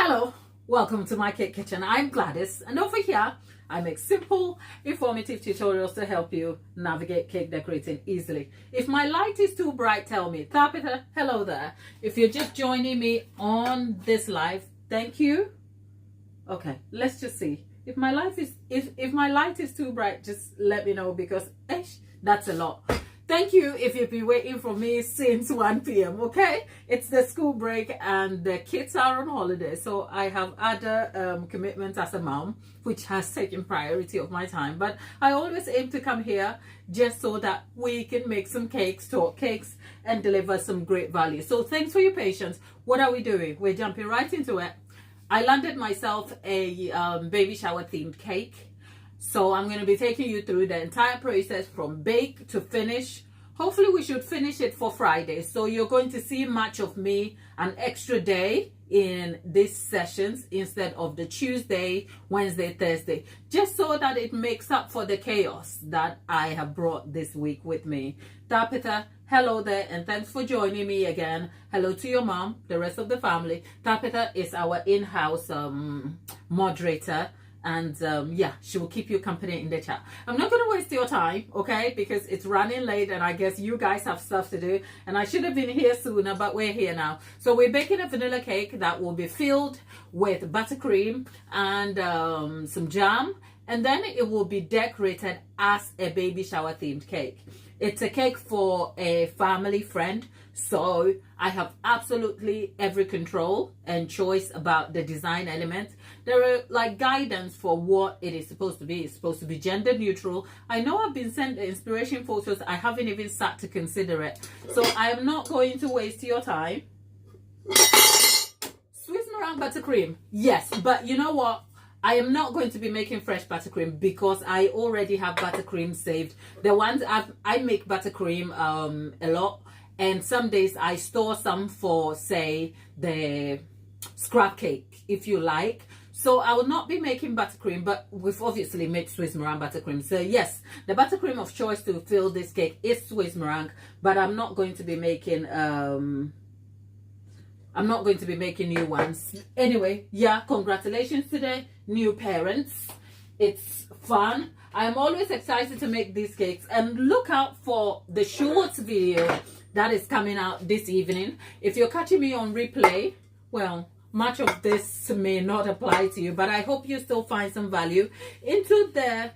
Hello, welcome to my cake kitchen. I'm Gladys, and over here I make simple, informative tutorials to help you navigate cake decorating easily. If my light is too bright, tell me. Tabitha, hello there. If you're just joining me on this live, thank you. Okay, let's just see. If my light is too bright, just let me know, because that's a lot. Thank you if you've been waiting for me since 1 p.m. Okay, it's the school break and the kids are on holiday, so I have other commitments as a mom, which has taken priority of my time. But I always aim to come here just so that we can make some cakes, talk cakes, and deliver some great value. So thanks for your patience. What are we doing? We're jumping right into it. I landed myself a baby shower themed cake. So I'm going to be taking you through the entire process from bake to finish. Hopefully we should finish it for Friday. So you're going to see much of me an extra day in these sessions instead of the Tuesday, Wednesday, Thursday, just so that it makes up for the chaos that I have brought this week with me. Tabitha, hello there, and thanks for joining me again. Hello to your mom, the rest of the family. Tabitha is our in-house moderator. And yeah, she will keep you company in the chat. I'm not going to waste your time, okay? Because it's running late and I guess you guys have stuff to do. And I should have been here sooner, but we're here now. So we're baking a vanilla cake that will be filled with buttercream and some jam. And then it will be decorated as a baby shower themed cake. It's a cake for a family friend. So I have absolutely every control and choice about the design element. There are like guidance for what it is supposed to be. It's supposed to be gender neutral. I know I've been sent the inspiration photos. I haven't even sat to consider it. So I am not going to waste your time. Swiss meringue buttercream. Yes, but you know what? I am not going to be making fresh buttercream because I already have buttercream saved. The ones I make buttercream a lot. And some days I store some for, say, the scrap cake, if you like. So I will not be making buttercream, but we've obviously made Swiss meringue buttercream. So yes, the buttercream of choice to fill this cake is Swiss meringue, but I'm not going to be making new ones. Anyway, yeah, congratulations to the new parents. It's fun. I'm always excited to make these cakes, and look out for the shorts video that is coming out this evening. If you're catching me on replay, well, much of this may not apply to you, but I hope you still find some value. Into the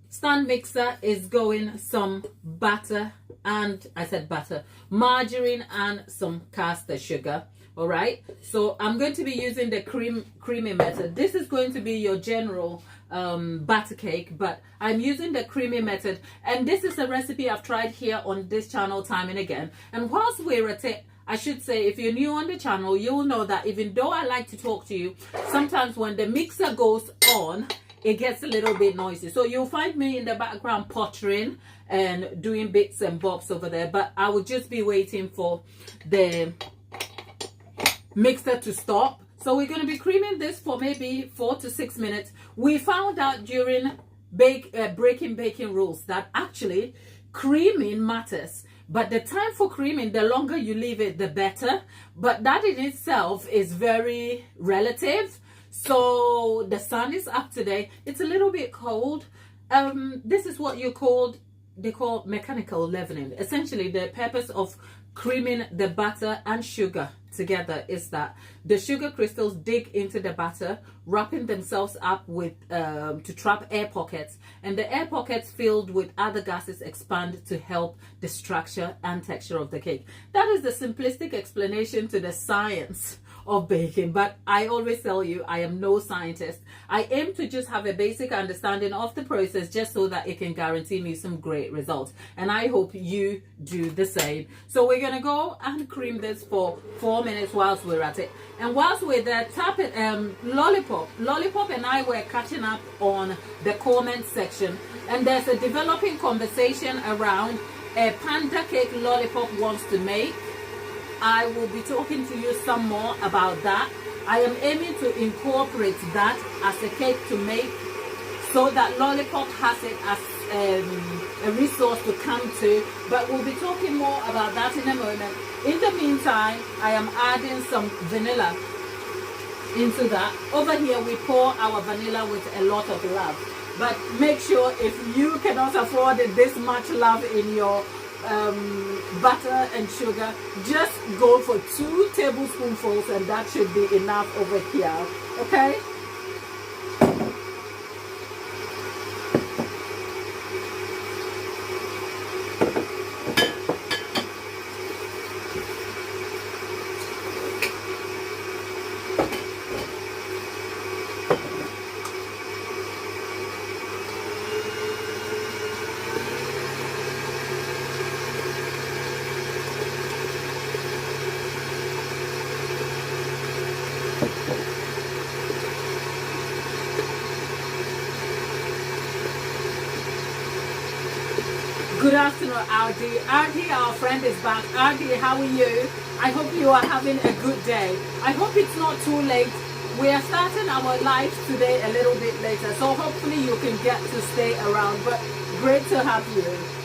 stand mixer is going some butter, and I said butter, margarine, and some caster sugar. All right, so I'm going to be using the creamy method. This is going to be your general batter cake, but I'm using the creamy method, and this is a recipe I've tried here on this channel time and again. And whilst we're at it, I should say, if you're new on the channel, you will know that even though I like to talk to you, sometimes when the mixer goes on, it gets a little bit noisy. So you'll find me in the background pottering and doing bits and bobs over there, but I will just be waiting for the mixer to stop. So we're going to be creaming this for maybe 4 to 6 minutes. We found out during breaking baking rules that actually creaming matters, but the time for creaming, the longer you leave it, the better. But that in itself is very relative. So the sun is up today. It's a little bit cold. This is what they call mechanical leavening. Essentially, the purpose of creaming the butter and sugar together is that the sugar crystals dig into the batter, wrapping themselves up with to trap air pockets, and the air pockets filled with other gases expand to help the structure and texture of the cake. That is the simplistic explanation to the science of baking, but I always tell you I am no scientist. I aim to just have a basic understanding of the process just so that it can guarantee me some great results, and I hope you do the same. So we're gonna go and cream this for 4 minutes whilst we're at it. And whilst we're there, tap it. Lollipop and I were catching up on the comment section, and there's a developing conversation around a panda cake Lollipop wants to make. I will be talking to you some more about that. I am aiming to incorporate that as a cake to make so that Lollipop has it as a resource to come to, but we'll be talking more about that in a moment. In the meantime, I am adding some vanilla into that. Over here we pour our vanilla with a lot of love, but make sure if you cannot afford this much love in your butter and sugar, just go for 2 tablespoonfuls and that should be enough over here. Okay. Good afternoon, Ardy. Ardy, our friend is back. Ardy, how are you? I hope you are having a good day. I hope it's not too late. We are starting our live today a little bit later, so hopefully you can get to stay around, but great to have you.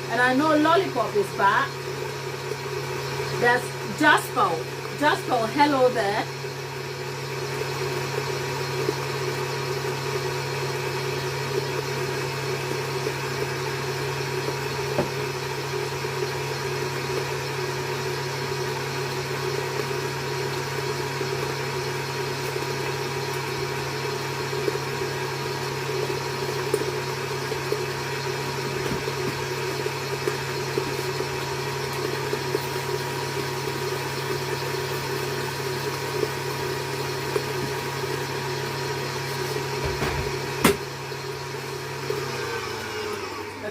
And I know Lollipop is back. There's Jasper. Jasper, hello there.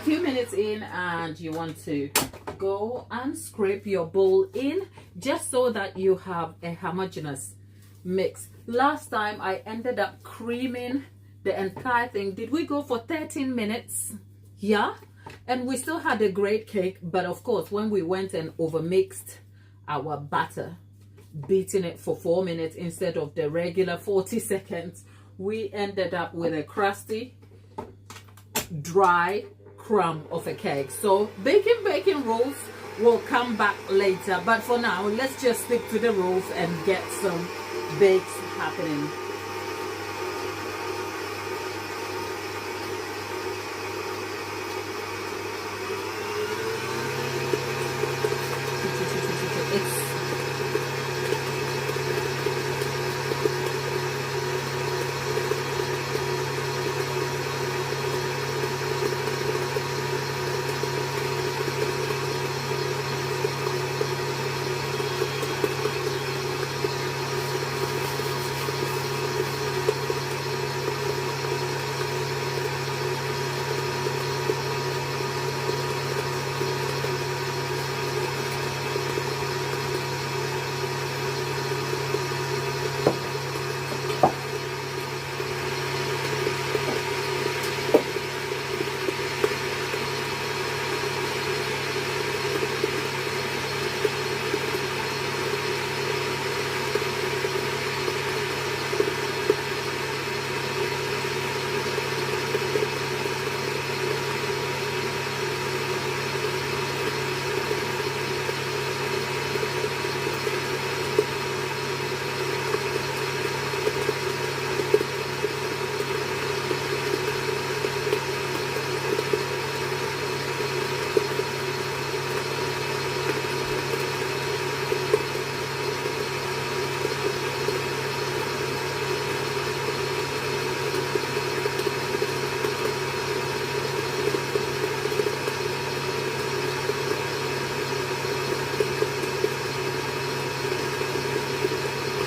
Few minutes in and you want to go and scrape your bowl in just so that you have a homogeneous mix. Last time I ended up creaming the entire thing. Did we go for 13 minutes? Yeah, and we still had a great cake, but of course when we went and overmixed our batter, beating it for 4 minutes instead of the regular 40 seconds, we ended up with a crusty, dry crumb of a cake. So baking rules will come back later, but for now let's just stick to the rules and get some bakes happening.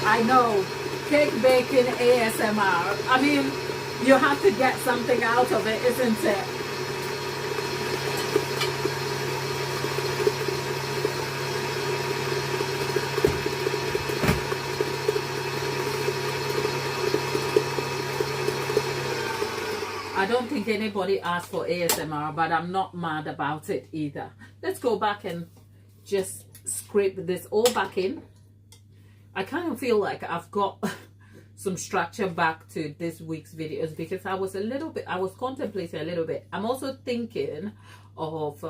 I know, cake baking ASMR. I mean, you have to get something out of it, isn't it? I don't think anybody asked for ASMR, but I'm not mad about it either. Let's go back and just scrape this all back in. I kind of feel like I've got some structure back to this week's videos because I was contemplating a little bit. I'm also thinking of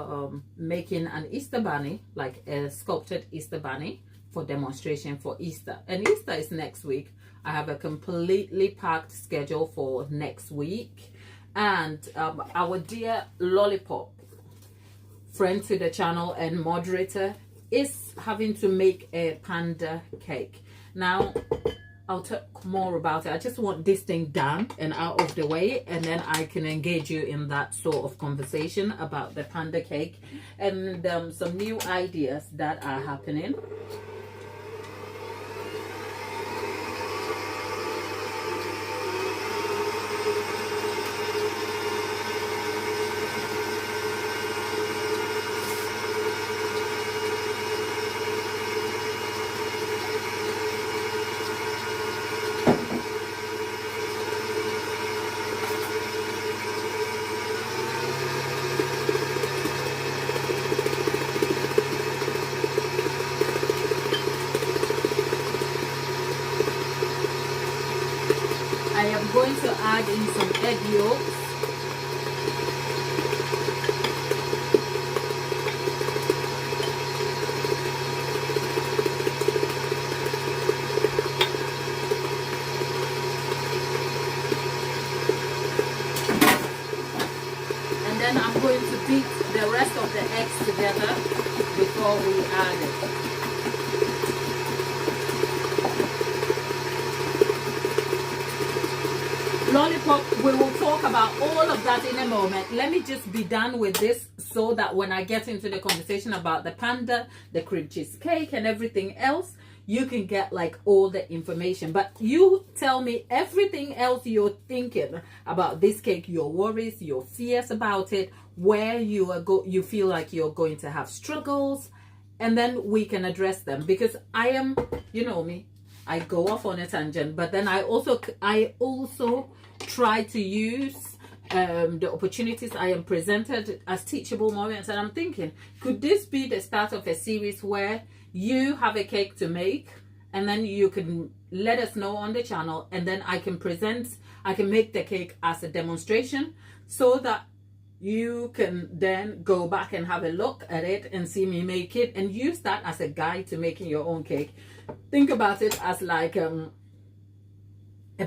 making an Easter bunny, like a sculpted Easter bunny for demonstration for Easter. And Easter is next week. I have a completely packed schedule for next week. And our dear Lollipop, friend to the channel and moderator, is having to make a panda cake. Now, I'll talk more about it. I just want this thing done and out of the way, and then I can engage you in that sort of conversation about the panda cake and some new ideas that are happening. I am going to add in some egg yolks. And then I'm going to beat the rest of the eggs together before we add it. Lollipop, we will talk about all of that in a moment. Let me just be done with this so that when I get into the conversation about the panda, the cream cheese cake and everything else, you can get like all the information. But you tell me everything else you're thinking about this cake, your worries, your fears about it, where you feel like you're going to have struggles, and then we can address them. Because I am, you know me, I go off on a tangent, but then I also try to use the opportunities I am presented as teachable moments. And I'm thinking, could this be the start of a series where you have a cake to make and then you can let us know on the channel, and then I can make the cake as a demonstration so that you can then go back and have a look at it and see me make it and use that as a guide to making your own cake. Think about it as like a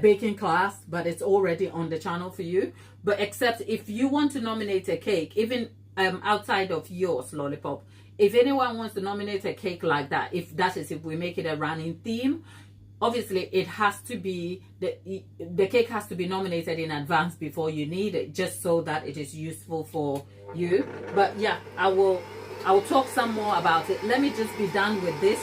baking class, but it's already on the channel for you. But except if you want to nominate a cake, even outside of yours, Lollipop, if anyone wants to nominate a cake like that, if we make it a running theme, obviously it has to be the cake has to be nominated in advance before you need it, just so that it is useful for you. But yeah, I will talk some more about it. Let me just be done with this.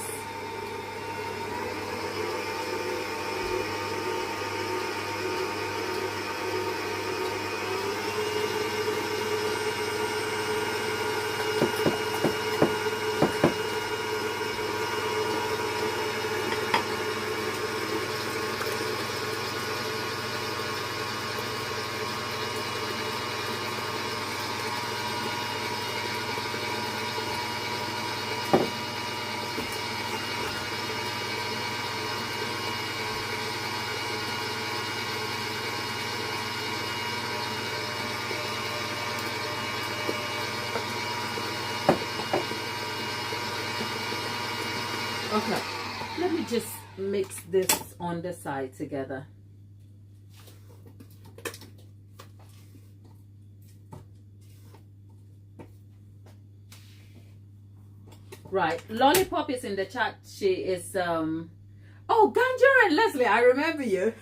Okay, let me just mix this on the side together. Right, Lollipop is in the chat. She is oh, Ganja and Leslie, I remember you.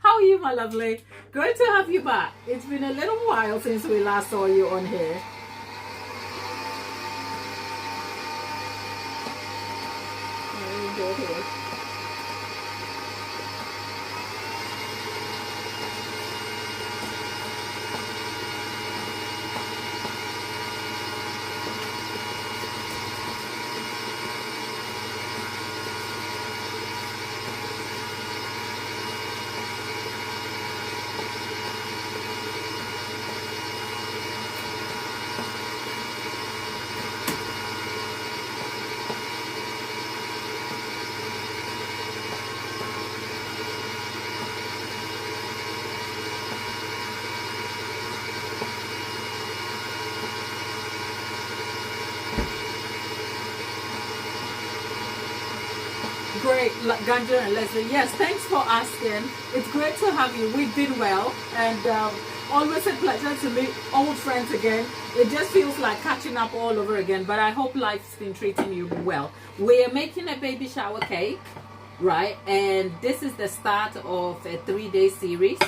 How are you, my lovely? Great to have you back. It's been a little while since we last saw you on here. Go here. great, Ganja and Leslie. Yes, thanks for asking. It's great to have you. We've been well, and always a pleasure to meet old friends again. It just feels like catching up all over again, but I hope life's been treating you well. We're making a baby shower cake, right? And this is the start of a 3-day series.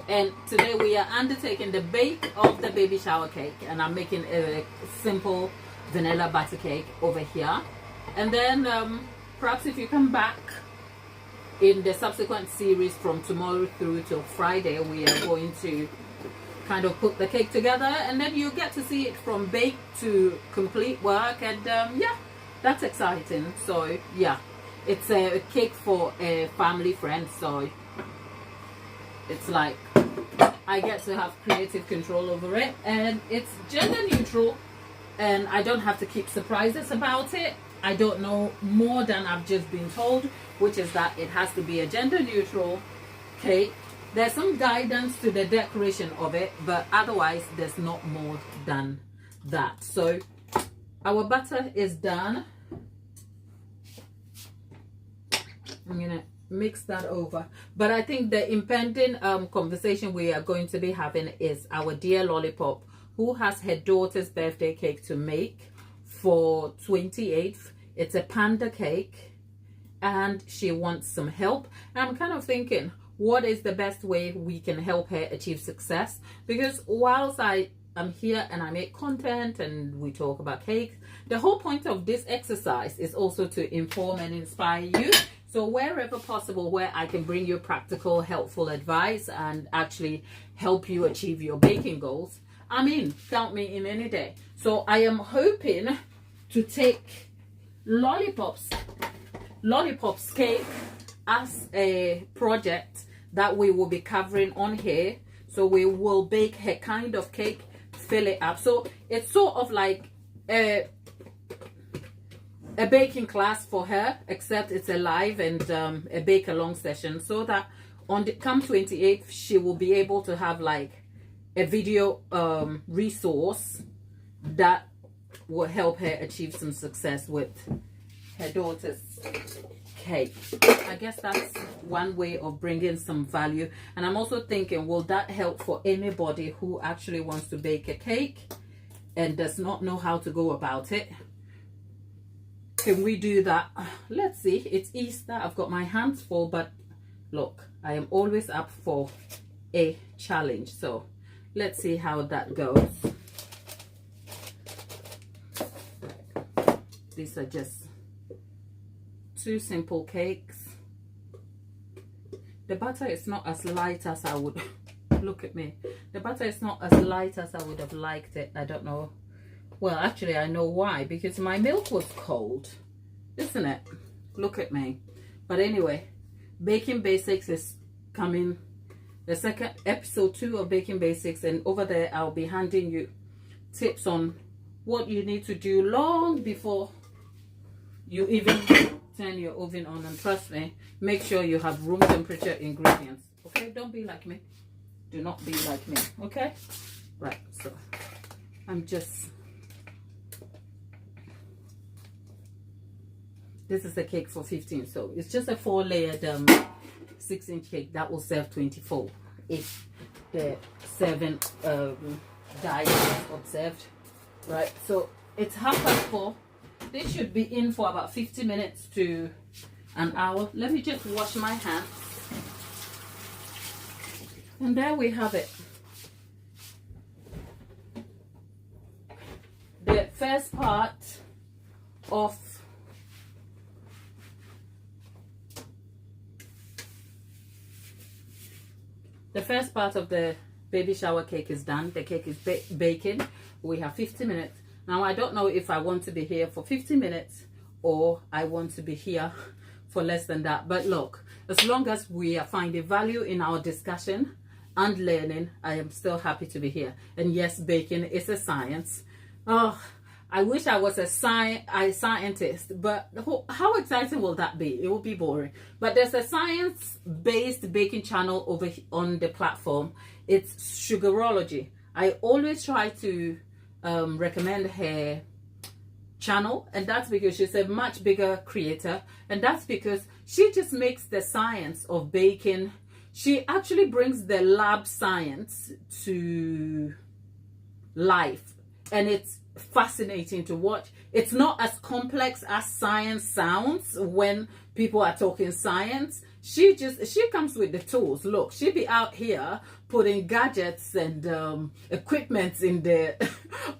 And today we are undertaking the bake of the baby shower cake, and I'm making a simple vanilla butter cake over here. And then perhaps if you come back in the subsequent series from tomorrow through till Friday, we are going to kind of put the cake together, and then you get to see it from bake to complete work. And yeah, that's exciting. So yeah, it's a cake for a family friend, so it's like I get to have creative control over it, and it's gender neutral, and I don't have to keep surprises about it. I don't know more than I've just been told, which is that it has to be a gender neutral cake. There's some guidance to the decoration of it, but otherwise there's not more than that. So our butter is done. I'm gonna mix that over, but I think the impending conversation we are going to be having is our dear Lollipop, who has her daughter's birthday cake to make for 28th. It's a panda cake, and she wants some help. And I'm kind of thinking, what is the best way we can help her achieve success? Because whilst I am here and I make content and we talk about cakes, the whole point of this exercise is also to inform and inspire you. So wherever possible, where I can bring you practical, helpful advice and actually help you achieve your baking goals, I mean, count me in any day. So I am hoping to take Lollipop's cake as a project that we will be covering on here. So we will bake her kind of cake, fill it up. So it's sort of like a baking class for her, except it's a live and a bake along session, so that on the come 28th she will be able to have like a video resource that will help her achieve some success with her daughter's cake. I guess that's one way of bringing some value. And I'm also thinking, will that help for anybody who actually wants to bake a cake and does not know how to go about it? Can we do that? Let's see. It's Easter. I've got my hands full, but look, I am always up for a challenge. So let's see how that goes. These are just 2 simple cakes. The butter is not as light as I would look at me. The butter is not as light as I would have liked it. I don't know. Well, actually I know why, because my milk was cold, isn't it? Look at me. But anyway, Baking Basics is coming, the second episode 2 of Baking Basics, and over there I'll be handing you tips on what you need to do long before you even turn your oven on. And trust me, make sure you have room temperature ingredients. Okay, don't be like me. Do not be like me. Okay, right. So I'm just, this is a cake for 15, so it's just a 4-layered 6-inch cake that will serve 24 if the 7 die is observed. Right, so it's 4:30. This should be in for about 50 minutes to an hour. Let me just wash my hands. And there we have it. The first part of the baby shower cake is done. The cake is baking. We have 50 minutes. Now, I don't know if I want to be here for 50 minutes or I want to be here for less than that. But look, as long as we are finding value in our discussion and learning, I am still happy to be here. And yes, baking is a science. Oh, I wish I was a scientist, but how exciting will that be? It will be boring. But there's a science-based baking channel over on the platform. It's Sugarology. I always try to recommend her channel, and that's because she's a much bigger creator, and that's because She just makes the science of baking. She actually brings the lab science to life, and it's fascinating to watch. It's not as complex as science sounds when people are talking science. She comes with the tools. Look, she be out here putting gadgets and equipment in the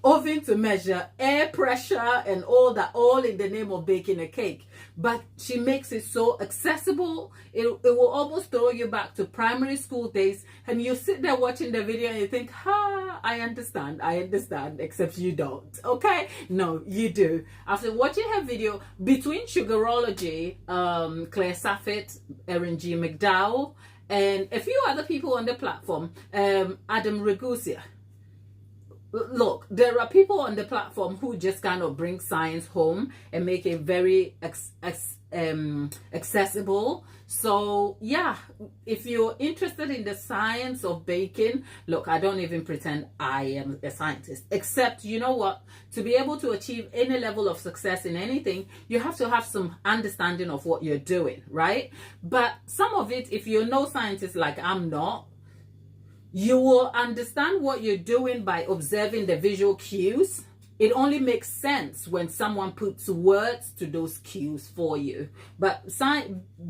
oven to measure air pressure and all that, all in the name of baking a cake. But she makes it so accessible. It will almost throw you back to primary school days, and you sit there watching the video and you think, I understand, except you don't. Okay, no, you do. After watching her video, between Sugarology, Claire Saffett, Erin G. McDowell, and a few other people on the platform, Adam Ragusia. Look, there are people on the platform who just kind of bring science home and make it very accessible. So yeah, if you're interested in the science of baking, look, I don't even pretend I am a scientist, except, you know what, to be able to achieve any level of success in anything, you have to have some understanding of what you're doing, right? But some of it, if you're no scientist like I'm not, you will understand what you're doing by observing the visual cues. It only makes sense when someone puts words to those cues for you. But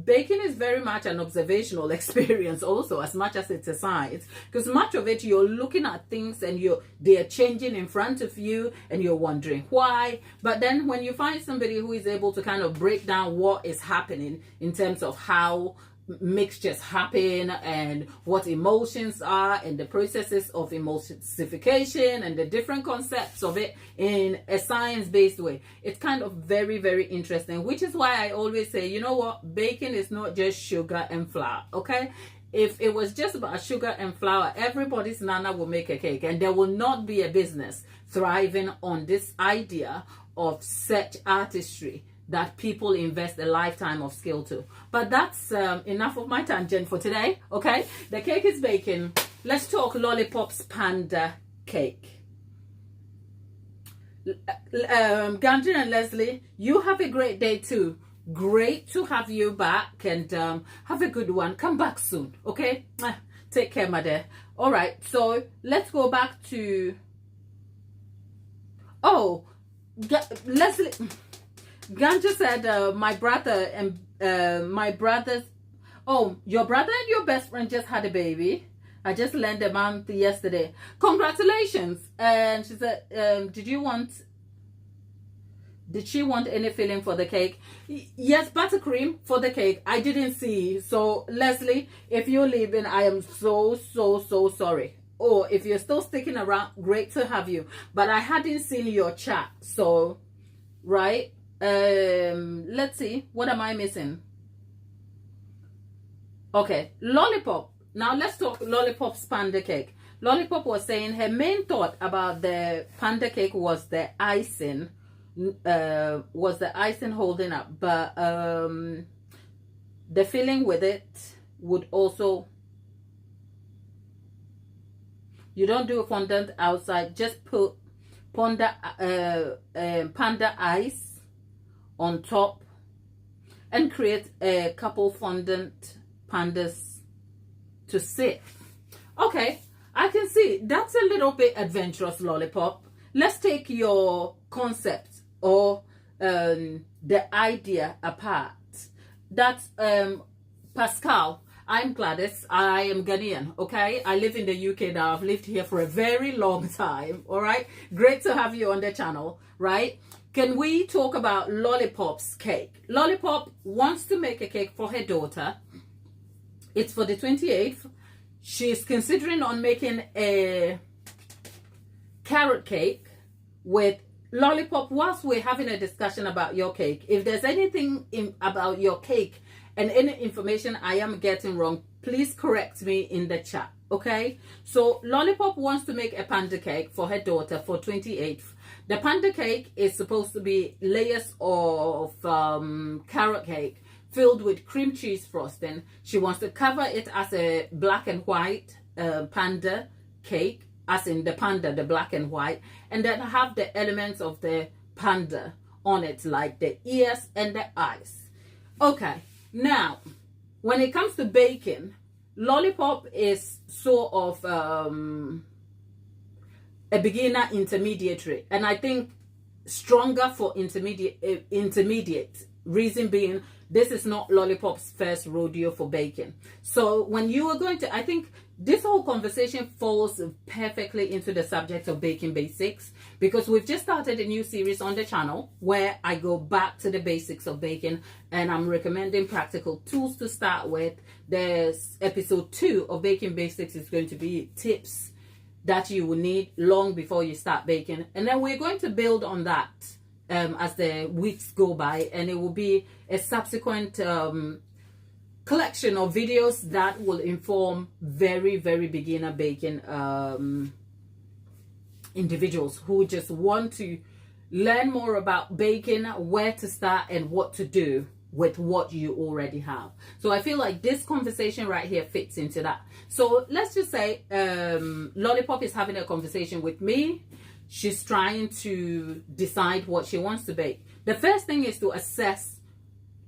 baking is very much an observational experience also, as much as it's a science, because much of it you're looking at things and they're changing in front of you and you're wondering why. But then when you find somebody who is able to kind of break down what is happening in terms of how mixtures happen and what emotions are and the processes of emulsification and the different concepts of it in a science-based way, it's kind of very, very interesting, which is why I always say, you know what, baking is not just sugar and flour. Okay, if it was just about sugar and flour, everybody's nana will make a cake, and there will not be a business thriving on this idea of such artistry that people invest a lifetime of skill to. But that's enough of my tangent for today. Okay, the cake is baking. Let's talk Lollipop's Panda Cake. Gandhi and Leslie, you have a great day too. Great to have you back, and have a good one. Come back soon, okay? Take care, my dear. All right, so let's go back to... Oh, Leslie... Ganja said, my brother and my brother's... Oh, your brother and your best friend just had a baby. I just learned a month yesterday. Congratulations. And she said, did she want any filling for the cake? Yes, buttercream for the cake. I didn't see. So, Leslie, if you're leaving, I am so sorry. Oh, if you're still sticking around, great to have you. But I hadn't seen your chat. So, right? Let's see, what am I missing? Okay, Lollipop. Now let's talk Lollipop's Panda Cake. Lollipop was saying her main thought about the Panda Cake was the icing, holding up, but the filling with it would also... You don't do a fondant outside, just put panda ice on top and create a couple fondant pandas to sit. Okay, I can see that's a little bit adventurous, Lollipop. Let's take your concept or the idea apart. That's Pascal. I'm Gladys. I am Ghanaian. Okay, I live in the UK now. I've lived here for a very long time. All right, great to have you on the channel. Right? Can we talk about Lollipop's cake? Lollipop wants to make a cake for her daughter. It's for the 28th. She's considering on making a carrot cake with Lollipop. Whilst we're having a discussion about your cake, if there's anything about your cake and any information I am getting wrong, please correct me in the chat. Okay, so Lollipop wants to make a panda cake for her daughter for 28th. The panda cake is supposed to be layers of carrot cake filled with cream cheese frosting. She wants to cover it as a black and white panda cake, as in the panda, the black and white, and then have the elements of the panda on it, like the ears and the eyes. Okay, Now, when it comes to baking, Lollipop is sort of a beginner intermediary, and I think stronger for intermediate. Reason being, this is not Lollipop's first rodeo for baking. So when you are going to, I think this whole conversation falls perfectly into the subject of baking basics, because we've just started a new series on the channel where I go back to the basics of baking, and I'm recommending practical tools to start with. There's episode 2 of baking basics is going to be tips that you will need long before you start baking, and then we're going to build on that as the weeks go by, and it will be a subsequent collection of videos that will inform very beginner baking individuals who just want to learn more about baking, where to start and what to do with what you already have. So I feel like this conversation right here fits into that. So let's just say Lollipop is having a conversation with me. She's trying to decide what she wants to bake. The first thing is to assess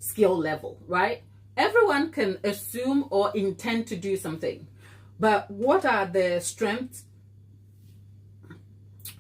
skill level, right? Everyone can assume or intend to do something, but what are the strengths?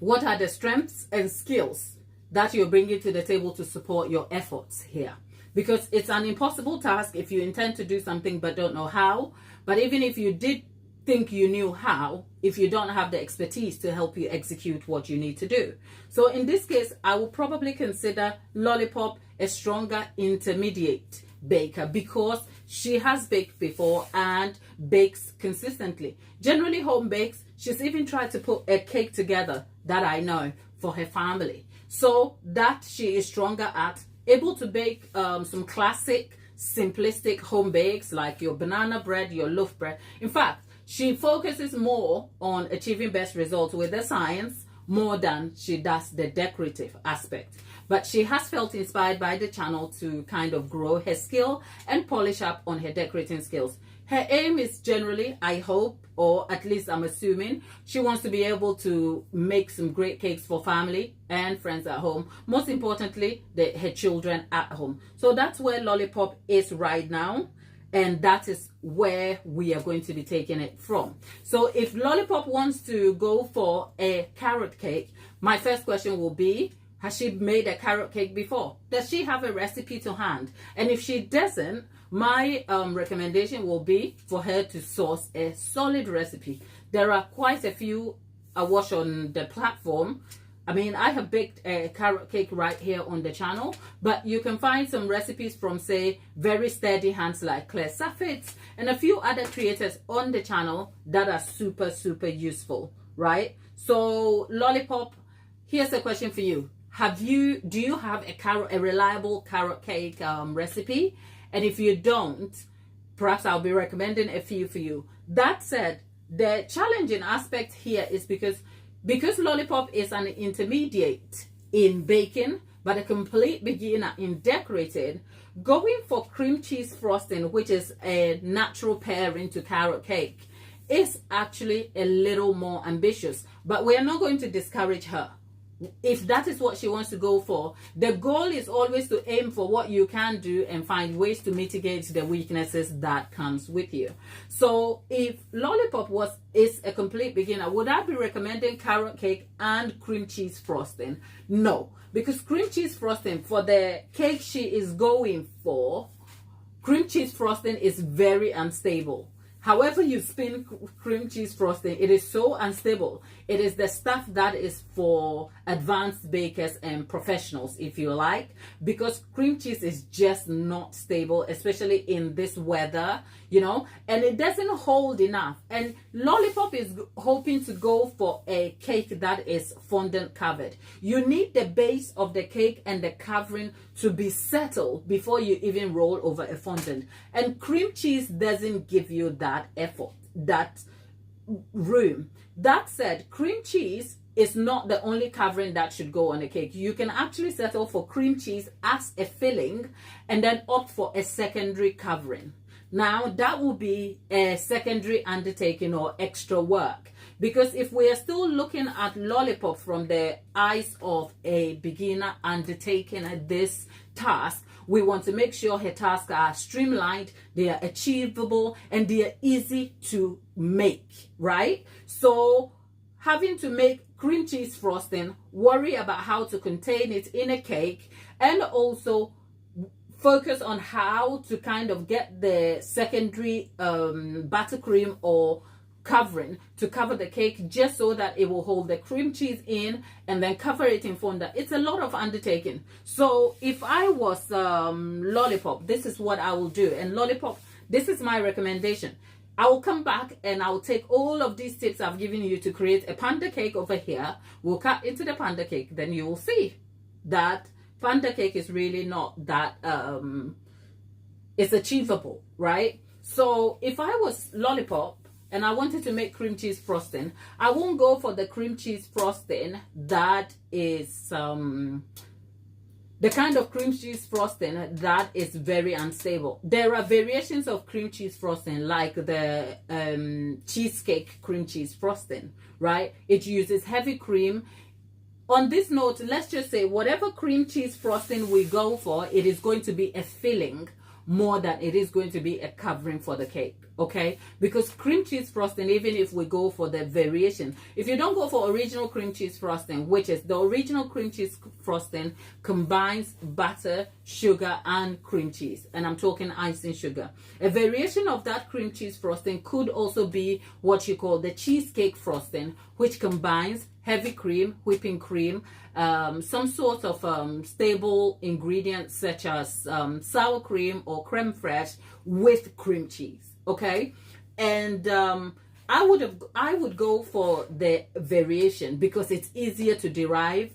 What are the strengths and skills that you're bringing to the table to support your efforts here? Because it's an impossible task if you intend to do something but don't know how. But even if you did think you knew how, if you don't have the expertise to help you execute what you need to do. So in this case, I will probably consider Lollipop a stronger intermediate baker, because she has baked before and bakes consistently. Generally home bakes. She's even tried to put a cake together that I know for her family. So that she is stronger at, able to bake some classic simplistic home bakes like your banana bread, your loaf bread. In fact, she focuses more on achieving best results with the science more than she does the decorative aspect. But she has felt inspired by the channel to kind of grow her skill and polish up on her decorating skills. Her aim is generally, I hope, or at least I'm assuming, she wants to be able to make some great cakes for family and friends at home. Most importantly, her children at home. So that's where Lollipop is right now. And that is where we are going to be taking it from. So if Lollipop wants to go for a carrot cake, my first question will be, has she made a carrot cake before? Does she have a recipe to hand? And if she doesn't, my recommendation will be for her to source a solid recipe. There are quite a few I watch on the platform. I mean, I have baked a carrot cake right here on the channel, but you can find some recipes from, say, very steady hands like Claire Saffitz and a few other creators on the channel that are super useful, right? So Lollipop, here's a question for you. Do you have a reliable carrot cake recipe? And if you don't, perhaps I'll be recommending a few for you. That said, the challenging aspect here is because Lollipop is an intermediate in baking, but a complete beginner in decorating, going for cream cheese frosting, which is a natural pairing to carrot cake, is actually a little more ambitious. But we are not going to discourage her. If that is what she wants to go for, the goal is always to aim for what you can do and find ways to mitigate the weaknesses that comes with you. So if Lollipop is a complete beginner, would I be recommending carrot cake and cream cheese frosting? No, because cream cheese frosting, for the cake she is going for, cream cheese frosting is very unstable. However you spin cream cheese frosting, it is so unstable. It is the stuff that is for advanced bakers and professionals, if you like, because cream cheese is just not stable, especially in this weather, you know, and it doesn't hold enough. And Lollipop is hoping to go for a cake that is fondant covered. You need the base of the cake and the covering to be settled before you even roll over a fondant. And cream cheese doesn't give you that effort, that room. That said, cream cheese is not the only covering that should go on a cake. You can actually settle for cream cheese as a filling and then opt for a secondary covering. Now, that will be a secondary undertaking or extra work, because if we are still looking at Lollipop from the eyes of a beginner undertaking this task, We want to make sure her tasks are streamlined, they are achievable, and they are easy to make, right? So having to make cream cheese frosting, worry about how to contain it in a cake, and also focus on how to kind of get the secondary buttercream or covering to cover the cake, just so that it will hold the cream cheese in and then cover it in fondant. It's a lot of undertaking. So if I was Lollipop, this is what I will do. And Lollipop, this is my recommendation. I will come back and I will take all of these tips I've given you to create a panda cake over here. We'll cut into the panda cake. Then you will see that panda cake is really not that it's achievable, right? So if I was Lollipop and I wanted to make cream cheese frosting, I won't go for the cream cheese frosting that is the kind of cream cheese frosting that is very unstable. There are variations of cream cheese frosting, like the cheesecake cream cheese frosting, right? It uses heavy cream. On this note, let's just say whatever cream cheese frosting we go for, it is going to be a filling more than it is going to be a covering for the cake, okay? Because cream cheese frosting, even if we go for the variation, if you don't go for original cream cheese frosting, which is the original cream cheese frosting combines butter, sugar, and cream cheese, and I'm talking icing sugar. A variation of that cream cheese frosting could also be what you call the cheesecake frosting, which combines heavy cream, whipping cream, some sort of stable ingredients such as sour cream or creme fraiche with cream cheese, okay? And I would go for the variation because it's easier to derive.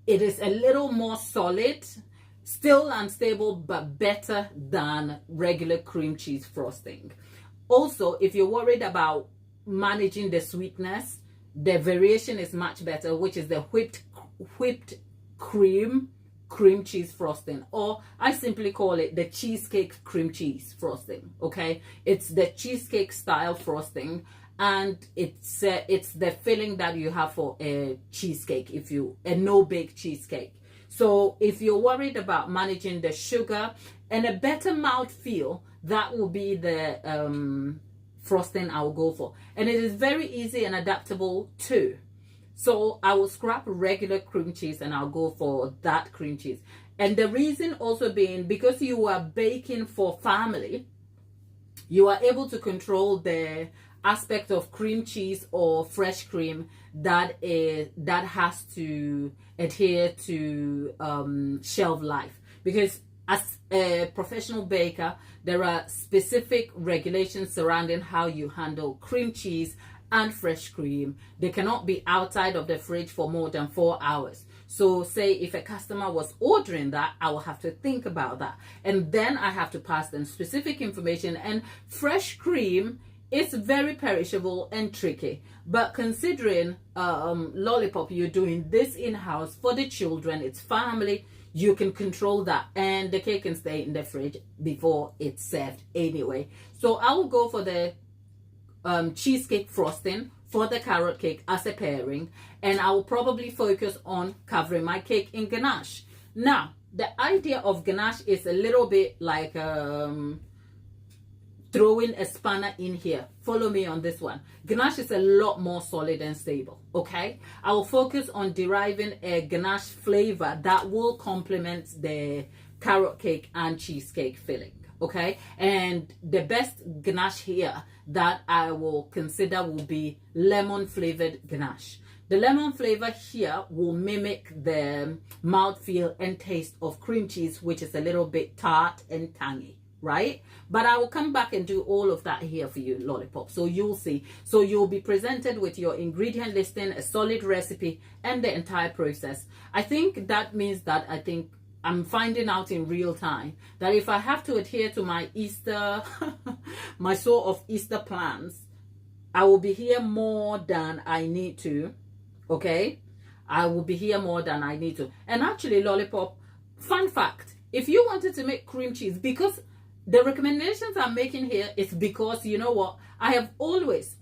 It is a little more solid, still unstable, but better than regular cream cheese frosting. Also, if you're worried about managing the sweetness, the variation is much better, which is the whipped cream cheese frosting, or I simply call it the cheesecake cream cheese frosting, okay? It's the cheesecake style frosting, and it's the filling that you have for a cheesecake, a no-bake cheesecake. So if you're worried about managing the sugar and a better mouthfeel, that will be the frosting I will go for. And it is very easy and adaptable too. So I will scrap regular cream cheese and I'll go for that cream cheese. And the reason also being, because you are baking for family, you are able to control the aspect of cream cheese or fresh cream that has to adhere to shelf life. Because as a professional baker, there are specific regulations surrounding how you handle cream cheese and fresh cream. They cannot be outside of the fridge for more than 4 hours. So say if a customer was ordering that, I will have to think about that. And then I have to pass them specific information. And fresh cream is very perishable and tricky. But considering Lollipop, you're doing this in-house for the children, it's family, you can control that, and the cake can stay in the fridge before it's served anyway. So I will go for the cheesecake frosting for the carrot cake as a pairing, and I will probably focus on covering my cake in ganache. Now, the idea of ganache is a little bit like throwing a spanner in here. Follow me on this one. Ganache is a lot more solid and stable, okay? I will focus on deriving a ganache flavor that will complement the carrot cake and cheesecake filling, okay? And the best ganache here that I will consider will be lemon flavored ganache. The lemon flavor here will mimic the mouthfeel and taste of cream cheese, which is a little bit tart and tangy, right? But I will come back and do all of that here for you, Lollipop. So you'll see. So you'll be presented with your ingredient listing, a solid recipe, and the entire process. I think that means that I'm finding out in real time that if I have to adhere to my Easter, my sort of Easter plans, I will be here more than I need to, okay? I will be here more than I need to. And actually, Lollipop, fun fact, if you wanted to make cream cheese, because the recommendations I'm making here is because, you know what, I have always,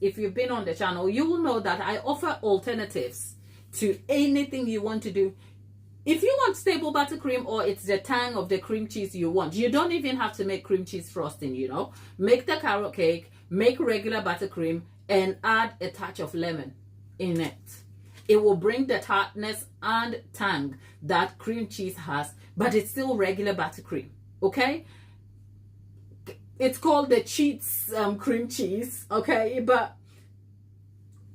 if you've been on the channel, you will know that I offer alternatives to anything you want to do. If you want stable buttercream or it's the tang of the cream cheese you want, you don't even have to make cream cheese frosting, you know. Make the carrot cake, make regular buttercream, and add a touch of lemon in it. It will bring the tartness and tang that cream cheese has, but it's still regular buttercream, okay? It's called the cheats cream cheese, okay? But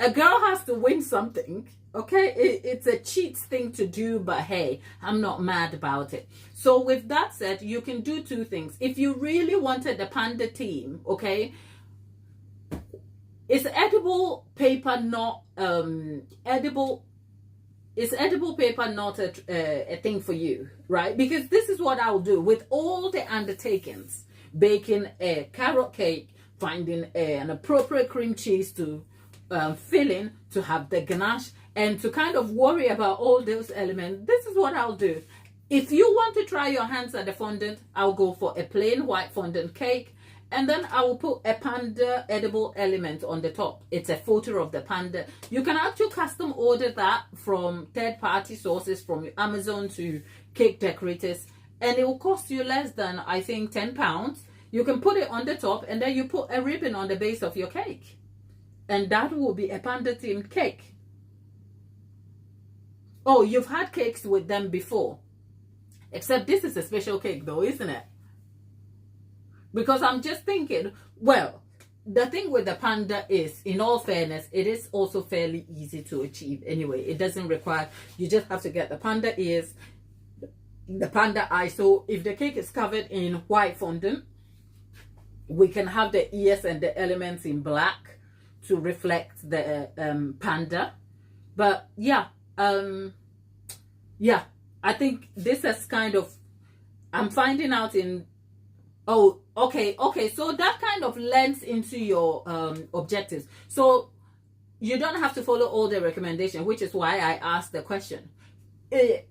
a girl has to win something, okay? It's a cheats thing to do, but hey, I'm not mad about it. So with that said, you can do two things. If you really wanted the panda theme, okay, it's edible paper, not it's edible paper, not a thing for you, right? Because this is what I'll do with all the undertakings: baking a carrot cake, finding an appropriate cream cheese to fill in, to have the ganache, and to kind of worry about all those elements. This is what I'll do. If you want to try your hands at the fondant, I'll go for a plain white fondant cake, and then I will put a panda edible element on the top. It's a photo of the panda. You can actually custom order that from third-party sources, from Amazon to cake decorators, and it will cost you less than, I think, £10. You can put it on the top, and then you put a ribbon on the base of your cake, and that will be a panda themed cake. Oh, you've had cakes with them before, except this is a special cake though, isn't it? Because I'm just thinking, well, the thing with the panda is, in all fairness, it is also fairly easy to achieve anyway. It doesn't require, you just have to get the panda ears, the panda eye. So if the cake is covered in white fondant, we can have the ears and the elements in black to reflect the panda. But yeah, yeah, I think this is kind of, I'm finding out in, oh, okay, so that kind of lends into your objectives. So you don't have to follow all the recommendations, which is why I asked the question. The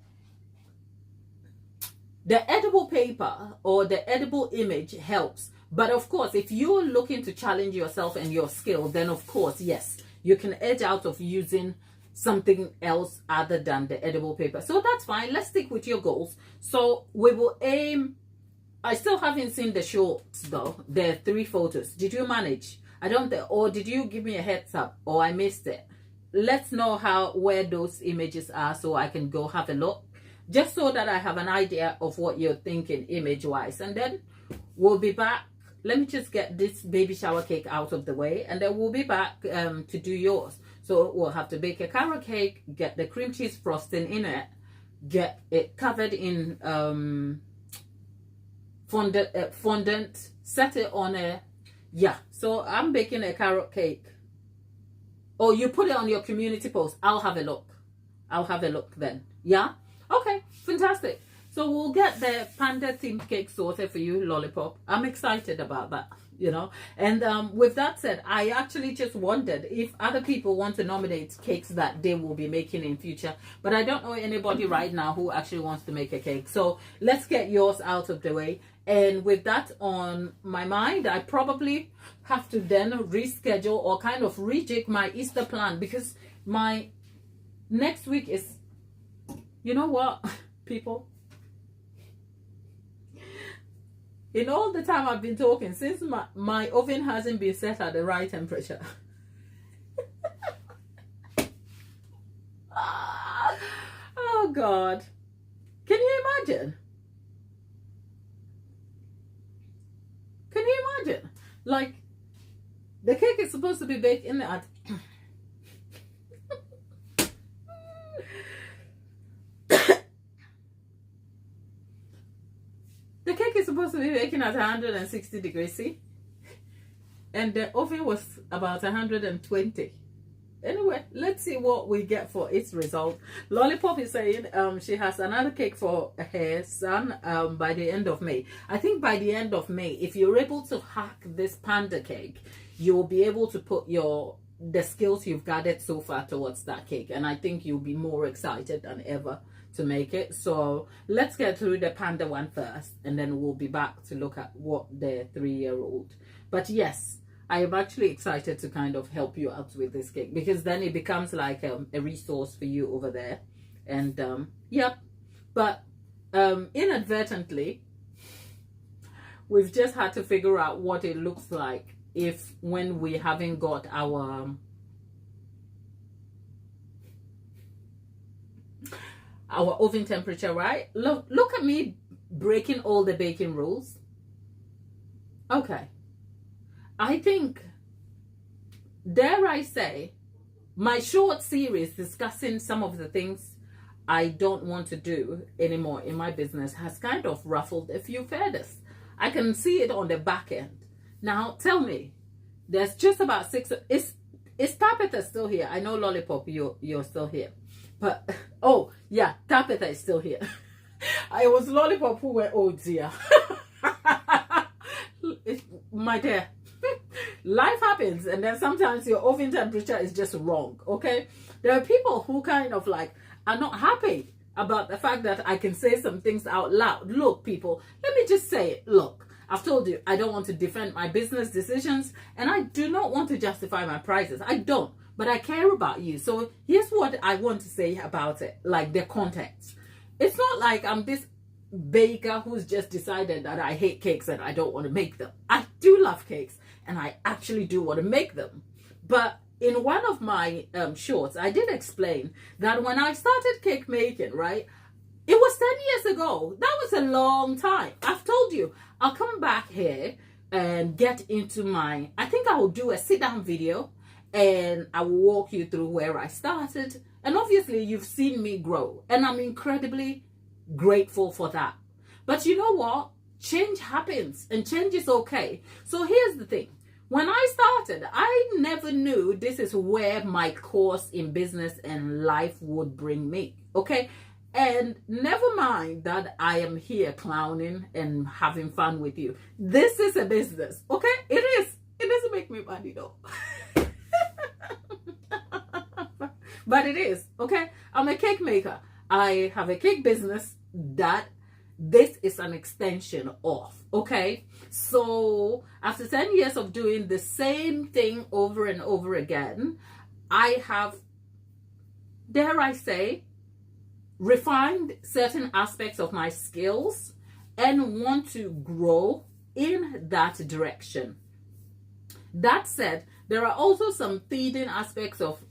edible paper or the edible image helps. But of course, if you're looking to challenge yourself and your skill, then of course, yes, you can edge out of using something else other than the edible paper. So that's fine. Let's stick with your goals. So we will aim, I still haven't seen the shorts though, the 3 photos. Did you manage? I don't think, or did you give me a heads up, or I missed it? Let's know where those images are so I can go have a look, just so that I have an idea of what you're thinking image wise. And then we'll be back. Let me just get this baby shower cake out of the way, and then we'll be back to do yours. So we'll have to bake a carrot cake, get the cream cheese frosting in it, get it covered in fondant, set it on a, yeah. So I'm baking a carrot cake. Oh, you put it on your community post. I'll have a look. I'll have a look then. Yeah? Okay, fantastic. So we'll get the panda themed cake sorted for you, Lollipop. I'm excited about that, you know. And with that said, I actually just wondered if other people want to nominate cakes that they will be making in future. But I don't know anybody right now who actually wants to make a cake. So let's get yours out of the way. And with that on my mind, I probably have to then reschedule or kind of rejig my Easter plan, because my next week is, you know what, people? In all the time I've been talking, since my oven hasn't been set at the right temperature. Oh God. Can you imagine? Can you imagine? Like, the cake is supposed to be baked in at the cake is supposed to be baking at 160 degrees C, and the oven was about 120. Anyway, let's see what we get for its result. Lollipop is saying she has another cake for her son by the end of May. I think by the end of May, if you're able to hack this panda cake, you'll be able to put the skills you've gathered so far towards that cake, and I think you'll be more excited than ever to make it. So let's get through the panda one first, and then we'll be back to look at what the 3-year-old. But yes, I am actually excited to kind of help you out with this cake, because then it becomes like a resource for you over there. And yeah, But inadvertently, we've just had to figure out what it looks like when we haven't got our oven temperature right. Look at me breaking all the baking rules. Okay, I think, dare I say, my short series discussing some of the things I don't want to do anymore in my business has kind of ruffled a few feathers. I can see it on the back end. Now, tell me, there's just about 6. Is Tabitha still here? I know Lollipop, you're still here. But, oh, yeah, Tabitha is still here. I was Lollipop who went, oh dear. My dear, life happens, and then sometimes your oven temperature is just wrong, okay? There are people who kind of like are not happy about the fact that I can say some things out loud. Look, people, let me just say it. Look, I've told you, I don't want to defend my business decisions, and I do not want to justify my prices. I don't, but I care about you. So here's what I want to say about it, like the context. It's not like I'm this baker who's just decided that I hate cakes and I don't want to make them. I do love cakes, and I actually do want to make them. But in one of my shorts, I did explain that when I started cake making, right, it was 10 years ago. That was a long time. I've told you, I'll come back here and get into I think I will do a sit-down video, and I will walk you through where I started. And obviously, you've seen me grow, and I'm incredibly grateful for that. But you know what? Change happens, and change is okay. So here's the thing. When I started, I never knew this is where my course in business and life would bring me, okay? And never mind that I am here clowning and having fun with you. This is a business, okay? It is. It doesn't make me money though. But it is, okay? I'm a cake maker. I have a cake business that this is an extension of, okay? So after 10 years of doing the same thing over and over again, I have, dare I say, refined certain aspects of my skills and want to grow in that direction. That said, there are also some feeding aspects of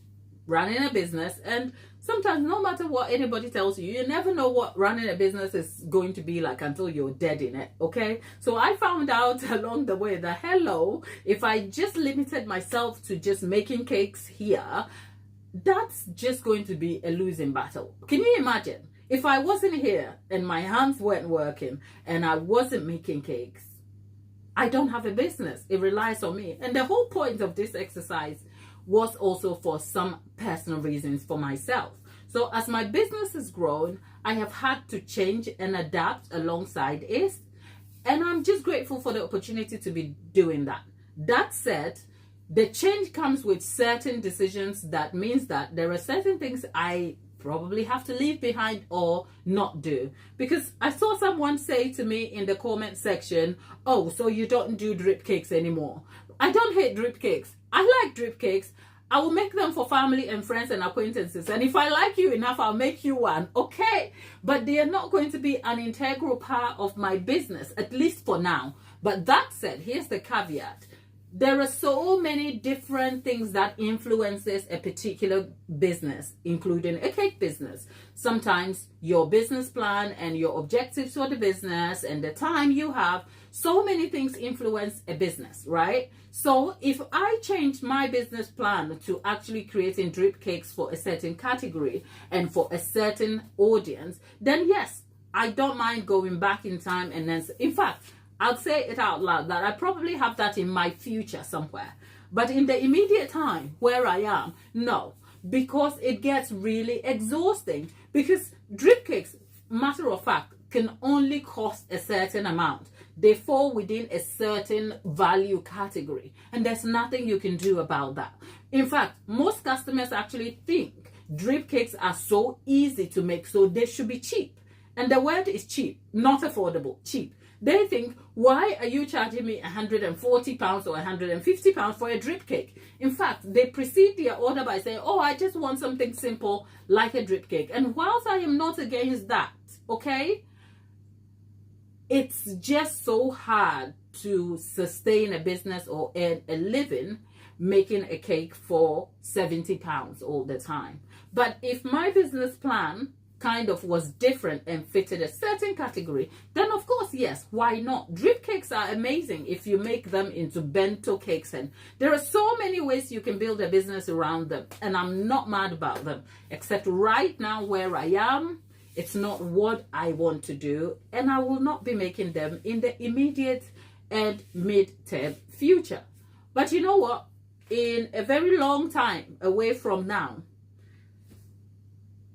running a business, and sometimes no matter what anybody tells you, you never know what running a business is going to be like until you're dead in it, okay? So I found out along the way that, hello, if I just limited myself to just making cakes here, that's just going to be a losing battle. Can you imagine? If I wasn't here and my hands weren't working and I wasn't making cakes, I don't have a business. It relies on me. And the whole point of this exercise was also for some personal reasons for myself. So as my business has grown, I have had to change and adapt alongside it. And I'm just grateful for the opportunity to be doing that. That said, the change comes with certain decisions. That means that there are certain things I probably have to leave behind or not do. Because I saw someone say to me in the comment section, oh, so you don't do drip cakes anymore. I don't hate drip cakes. I like drip cakes. I will make them for family and friends and acquaintances. And if I like you enough, I'll make you one. Okay. But they are not going to be an integral part of my business, at least for now. But that said, here's the caveat. There are so many different things that influences a particular business, including a cake business. Sometimes your business plan and your objectives for the business and the time you have, so many things influence a business, right? So if I change my business plan to actually creating drip cakes for a certain category and for a certain audience, then yes, I don't mind going back in time. And then, in fact, I'll say it out loud that I probably have that in my future somewhere. But in the immediate time where I am, no. Because it gets really exhausting. Because drip cakes, matter of fact, can only cost a certain amount. They fall within a certain value category. And there's nothing you can do about that. In fact, most customers actually think drip cakes are so easy to make, so they should be cheap. And the word is cheap, not affordable, cheap. They think, why are you charging me £140 or £150 for a drip cake? In fact, they precede their order by saying, oh, I just want something simple like a drip cake. And whilst I am not against that, okay? It's just so hard to sustain a business or earn a living making a cake for 70 pounds all the time. But if my business plan kind of was different and fitted a certain category, then of course, yes, why not? Drip cakes are amazing if you make them into bento cakes, and there are so many ways you can build a business around them, and I'm not mad about them, except right now where I am, it's not what I want to do, and I will not be making them in the immediate and mid-term future. But you know what? In a very long time away from now,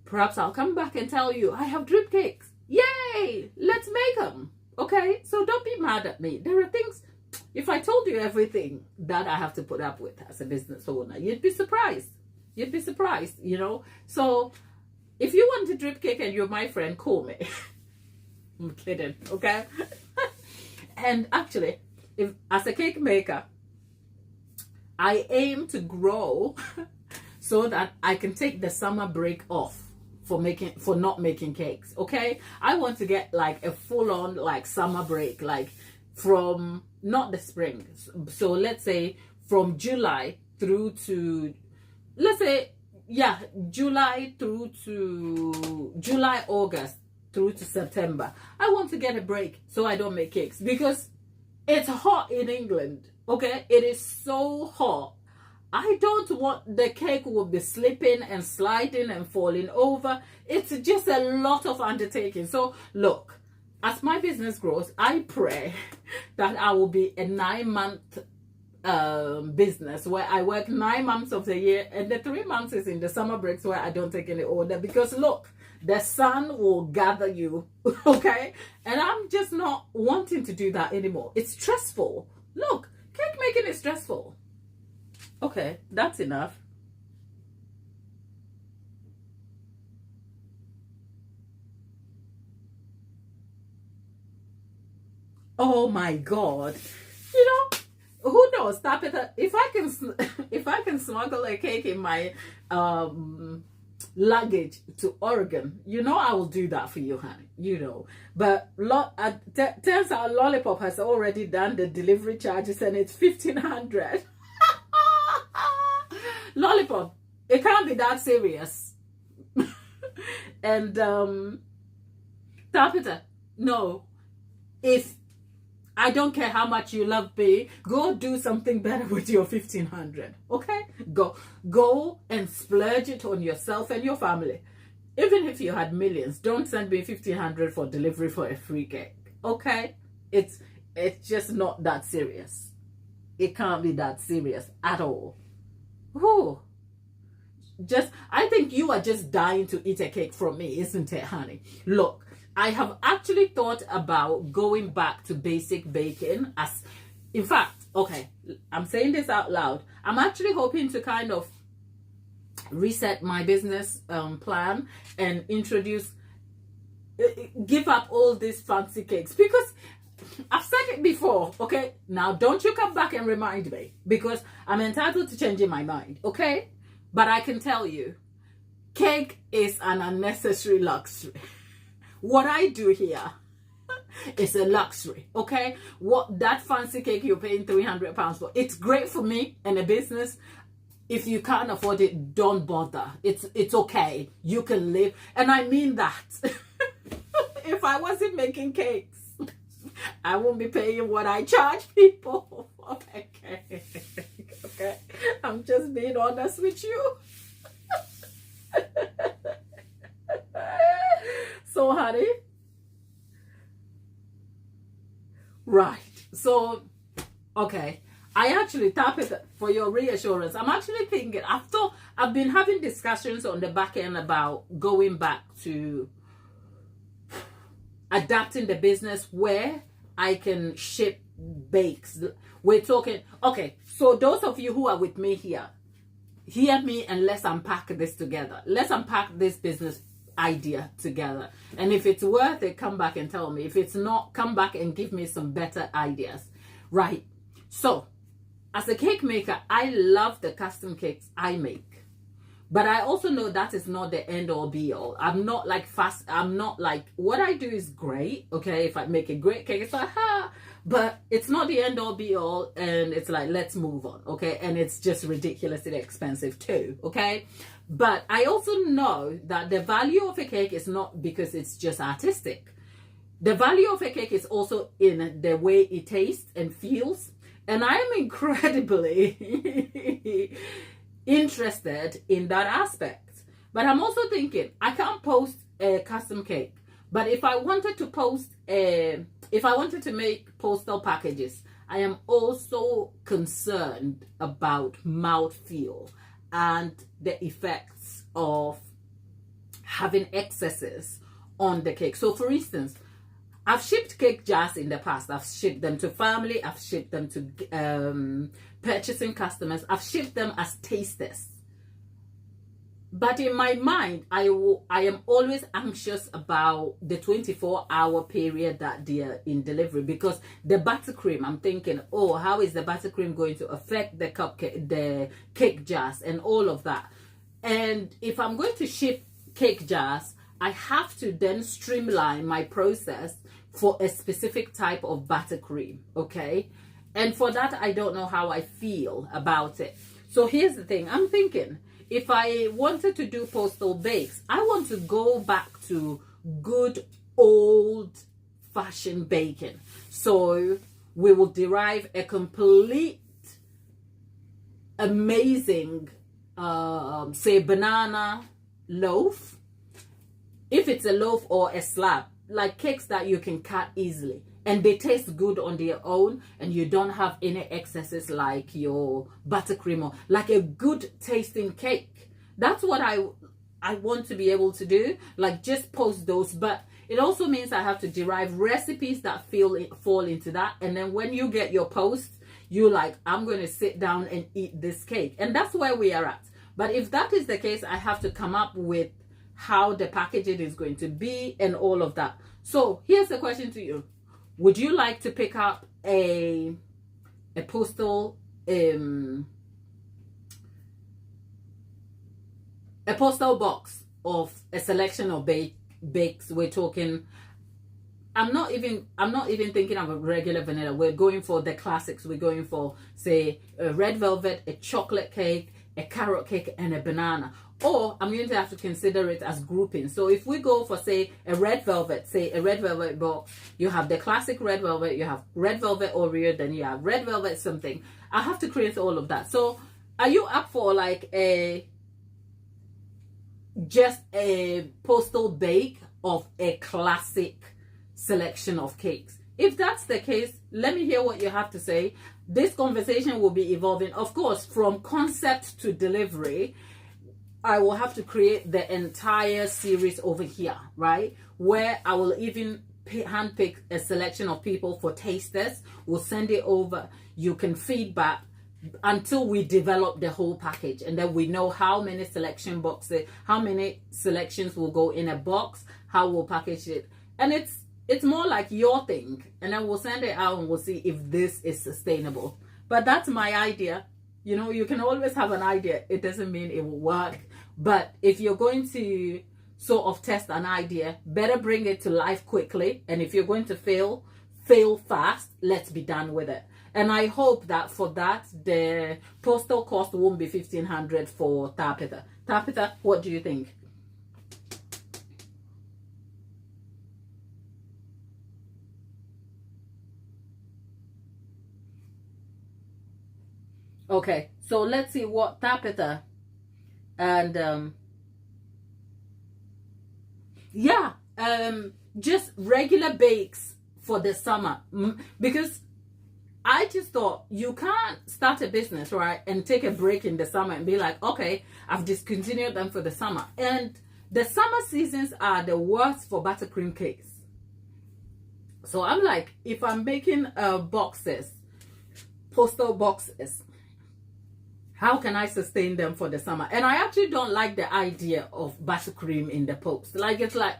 perhaps I'll come back and tell you, I have drip cakes. Yay! Let's make them. Okay? So don't be mad at me. There are things, if I told you everything that I have to put up with as a business owner, you'd be surprised. You'd be surprised, you know? So if you want a drip cake and you're my friend, call me. I'm kidding, okay? And actually, if as a cake maker, I aim to grow so that I can take the summer break off for not making cakes, okay? I want to get like a full-on like summer break, like from not the spring. So let's say from July through to, let's say, yeah, July through to July, August through to September. I want to get a break so I don't make cakes because it's hot in England, okay? It is so hot. I don't want the cake will be slipping and sliding and falling over. It's just a lot of undertaking. So look, as my business grows, I pray that I will be a 9-month business where I work 9 months of the year, and the 3 months is in the summer breaks where I don't take any order, because look, the sun will gather you, okay? And I'm just not wanting to do that anymore. It's stressful. Look, cake making is stressful. Okay, that's enough. Oh my God. You know, who knows? Stop it. If I can smuggle a cake in my luggage to Oregon, you know I will do that for you, honey. You know. But turns out Lollipop has already done the delivery charges and it's $1,500. Lollipop, it can't be that serious. And Tapita, no. If I don't care how much you love me, go do something better with your $1,500. Okay? Go and splurge it on yourself and your family. Even if you had millions, don't send me $1,500 for delivery for a free cake. Okay? It's just not that serious. It can't be that serious at all. Whew. I think you are just dying to eat a cake from me, isn't it, honey? Look, I have actually thought about going back to basic baking in fact, okay, I'm saying this out loud. I'm actually hoping to kind of reset my business plan and give up all these fancy cakes, because I've said it before, okay? Now, don't you come back and remind me, because I'm entitled to changing my mind, okay? But I can tell you, cake is an unnecessary luxury. What I do here is a luxury, okay? That fancy cake you're paying £300 for, it's great for me and a business. If you can't afford it, don't bother. It's okay. You can live. And I mean that. If I wasn't making cakes, I won't be paying what I charge people. Okay. Okay. I'm just being honest with you. So, honey. Right. So, okay. I actually tap it for your reassurance. I'm actually thinking, I've been having discussions on the back end about going back to adapting the business where I can ship bakes. We're talking, okay, so those of you who are with me here, hear me and let's unpack this together. Let's unpack this business idea together. And if it's worth it, come back and tell me. If it's not, come back and give me some better ideas. Right. So, as a cake maker, I love the custom cakes I make. But I also know that is not the end all be all. I'm not like fast. I'm not like, what I do is great. Okay. If I make a great cake, it's like, ha, but it's not the end all be all. And it's like, let's move on. Okay. And it's just ridiculously expensive too. Okay. But I also know that the value of a cake is not because it's just artistic. The value of a cake is also in the way it tastes and feels. And I am incredibly interested in that aspect. But I'm also thinking, I can't post a custom cake. But if I wanted to make postal packages, I am also concerned about mouthfeel and the effects of having excesses on the cake. So for instance, I've shipped cake jars in the past. I've shipped them to family. I've shipped them to purchasing customers. I've shipped them as tasters. But in my mind, I am always anxious about the 24-hour period that they are in delivery, because the buttercream, I'm thinking, oh, how is the buttercream going to affect the cake jars and all of that? And if I'm going to ship cake jars, I have to then streamline my process for a specific type of buttercream, okay? And for that, I don't know how I feel about it. So here's the thing. I'm thinking, if I wanted to do postal bakes, I want to go back to good old-fashioned baking. So we will derive a complete, amazing, say, banana loaf. If it's a loaf or a slab, like cakes that you can cut easily and they taste good on their own, and you don't have any excesses like your buttercream, or like a good tasting cake. That's what I want to be able to do, like just post those. But it also means I have to derive recipes that fall into that. And then when you get your post, you like, I'm going to sit down and eat this cake. And that's where we are at. But if that is the case, I have to come up with how the packaging is going to be and all of that. So here's the question to you. Would you like to pick up a postal box of a selection of bakes? We're talking, I'm not even thinking of a regular vanilla. We're going for the classics. We're going for, say, a red velvet, a chocolate cake, a carrot cake, and a banana. Or I'm going to have to consider it as grouping. So if we go for, say, a red velvet box, you have the classic red velvet, you have red velvet Oreo, then you have red velvet something. I have to create all of that. So are you up for like just a postal bake of a classic selection of cakes? If that's the case, let me hear what you have to say. This conversation will be evolving, of course, from concept to delivery. I will have to create the entire series over here, right? Where I will even handpick a selection of people for tasters. We'll send it over. You can feedback until we develop the whole package. And then we know how many selection boxes, how many selections will go in a box, how we'll package it. And it's more like your thing. And then we'll send it out and we'll see if this is sustainable. But that's my idea. You know, you can always have an idea. It doesn't mean it will work. But if you're going to sort of test an idea, better bring it to life quickly. And if you're going to fail fast. Let's be done with it. And I hope that for that, the postal cost won't be $1,500 for Tabitha. Tabitha, what do you think? Okay, so let's see what Tabitha and just regular bakes for the summer, because I just thought you can't start a business, right, and take a break in the summer and be like, okay, I've discontinued them for the summer. And the summer seasons are the worst for buttercream cakes. So I'm like, if I'm making boxes, postal boxes, how can I sustain them for the summer? And I actually don't like the idea of buttercream in the post. Like, it's like,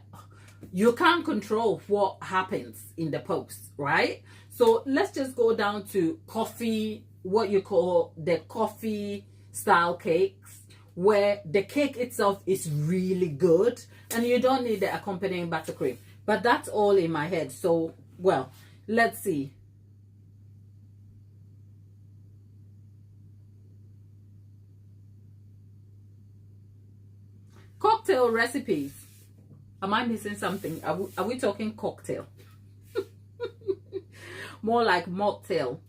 you can't control what happens in the post, right? So let's just go down to coffee, what you call the coffee style cakes, where the cake itself is really good and you don't need the accompanying buttercream. But that's all in my head. So, well, let's see. Cocktail recipes. Am I missing something? Are we talking cocktail? More like mocktail.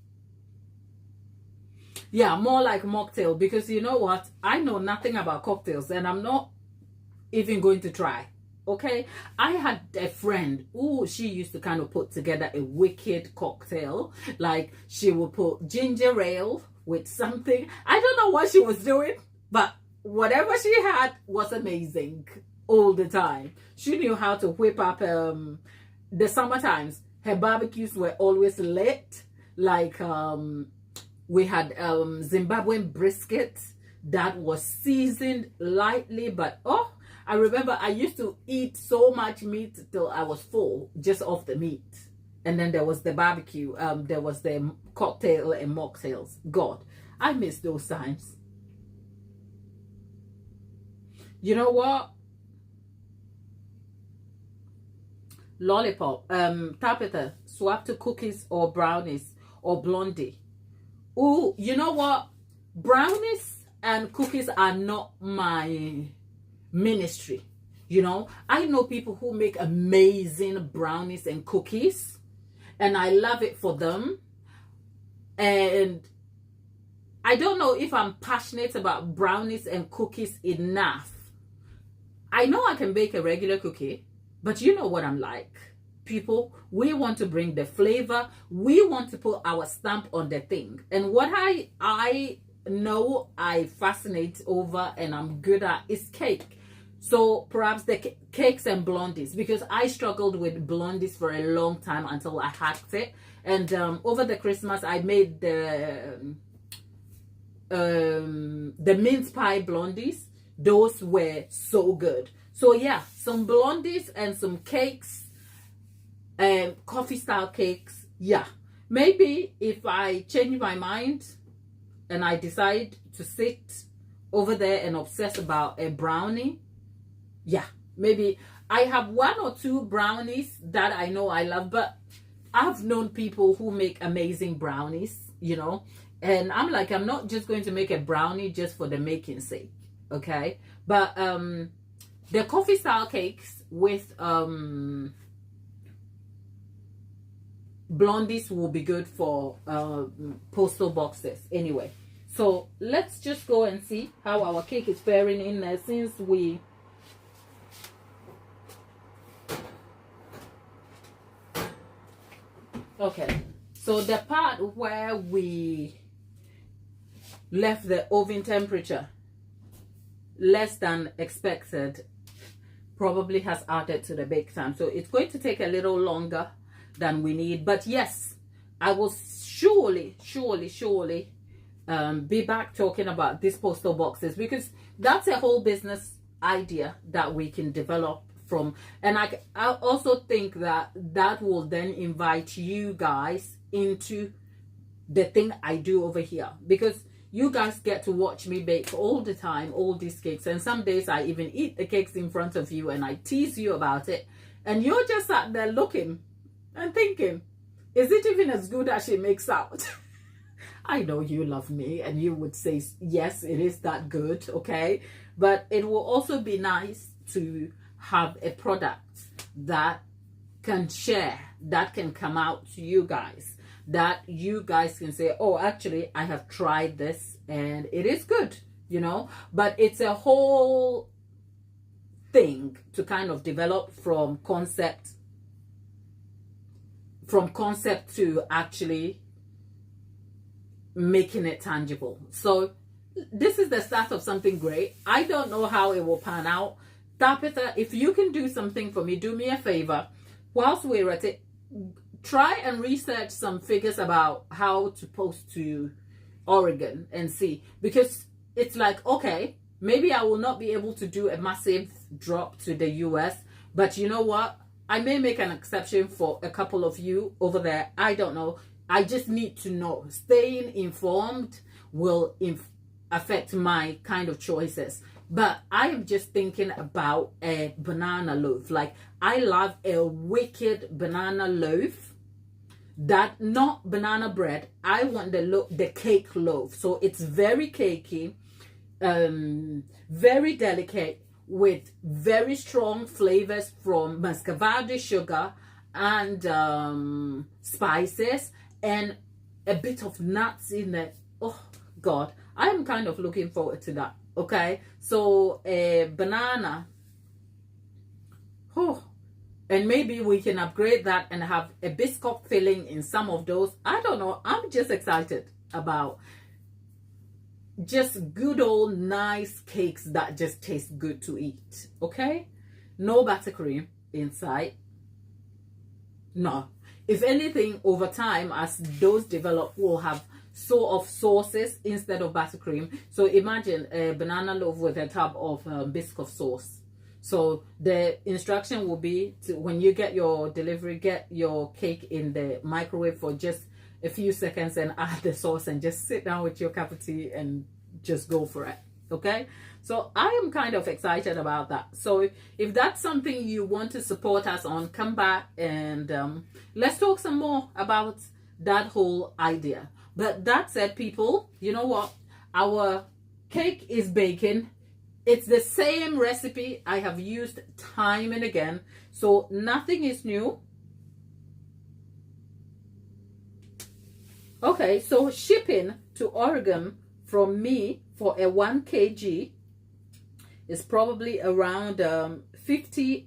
Yeah, more like mocktail, because you know what? I know nothing about cocktails and I'm not even going to try. Okay, I had a friend who she used to kind of put together a wicked cocktail. Like she would put ginger ale with something. I don't know what she was doing, but whatever she had was amazing all the time. She knew how to whip up the summer times. Her barbecues were always lit. Like we had Zimbabwean brisket that was seasoned lightly, but oh, I remember I used to eat so much meat till I was full just off the meat. And then there was the barbecue. There was the cocktail and mocktails. God, I miss those times. You know what? Lollipop. Tabitha, swap to cookies or brownies or blondie. Oh, you know what? Brownies and cookies are not my ministry. You know, I know people who make amazing brownies and cookies, and I love it for them. And I don't know if I'm passionate about brownies and cookies enough. I know I can bake a regular cookie, but you know what I'm like. People, we want to bring the flavor. We want to put our stamp on the thing. And what I know I fascinate over and I'm good at is cake. So perhaps the cakes and blondies, because I struggled with blondies for a long time until I hacked it. And over the Christmas, I made the mince pie blondies. Those were so good. So yeah, some blondies and some cakes, coffee style cakes. Yeah, maybe if I change my mind and I decide to sit over there and obsess about a brownie, yeah, maybe I have one or two brownies that I know I love, but I've known people who make amazing brownies, you know, and I'm like, I'm not just going to make a brownie just for the making sake. Okay, but the coffee style cakes with blondies will be good for postal boxes anyway. So let's just go and see how our cake is faring in there, since we okay, so the part where we left the oven temperature less than expected probably has added to the bake time, so it's going to take a little longer than we need. But yes, I will surely be back talking about these postal boxes, because that's a whole business idea that we can develop from. And I also think that that will then invite you guys into the thing I do over here, because you guys get to watch me bake all the time, all these cakes. And some days I even eat the cakes in front of you and I tease you about it. And you're just sat there looking and thinking, is it even as good as she makes out? I know you love me and you would say, yes, it is that good, okay? But it will also be nice to have a product that can share, that can come out to you guys, that you guys can say, oh, actually, I have tried this and it is good, you know. But it's a whole thing to kind of develop from concept to actually making it tangible. So this is the start of something great. I don't know how it will pan out. Tabitha, if you can do something for me, do me a favor. Whilst we're at it, try and research some figures about how to post to Oregon and see, because it's like, okay, maybe I will not be able to do a massive drop to the US, but you know what? I may make an exception for a couple of you over there. I don't know. I just need to know. Staying informed will affect my kind of choices. But I am just thinking about a banana loaf. Like, I love a wicked banana loaf. That, not banana bread. I want the cake loaf. So it's very cakey, very delicate, with very strong flavors from muscovado sugar and spices, and a bit of nuts in it. Oh God, I'm kind of looking forward to that. Okay, so a banana. Oh, and maybe we can upgrade that and have a biscuit filling in some of those. I don't know. I'm just excited about just good old nice cakes that just taste good to eat. Okay, no buttercream inside. No, if anything, over time, as those develop, we'll have sort of sauces instead of buttercream. So imagine a banana loaf with a tub of biscuit sauce. So the instruction will be to, when you get your delivery, get your cake in the microwave for just a few seconds and add the sauce and just sit down with your cup of tea and just go for it. Okay, so I am kind of excited about that. So if that's something you want to support us on, come back and let's talk some more about that whole idea. But that said, people, you know what? Our cake is baking. It's the same recipe I have used time and again. So nothing is new. Okay, so shipping to Oregon from me for a 1 kg is probably around £50.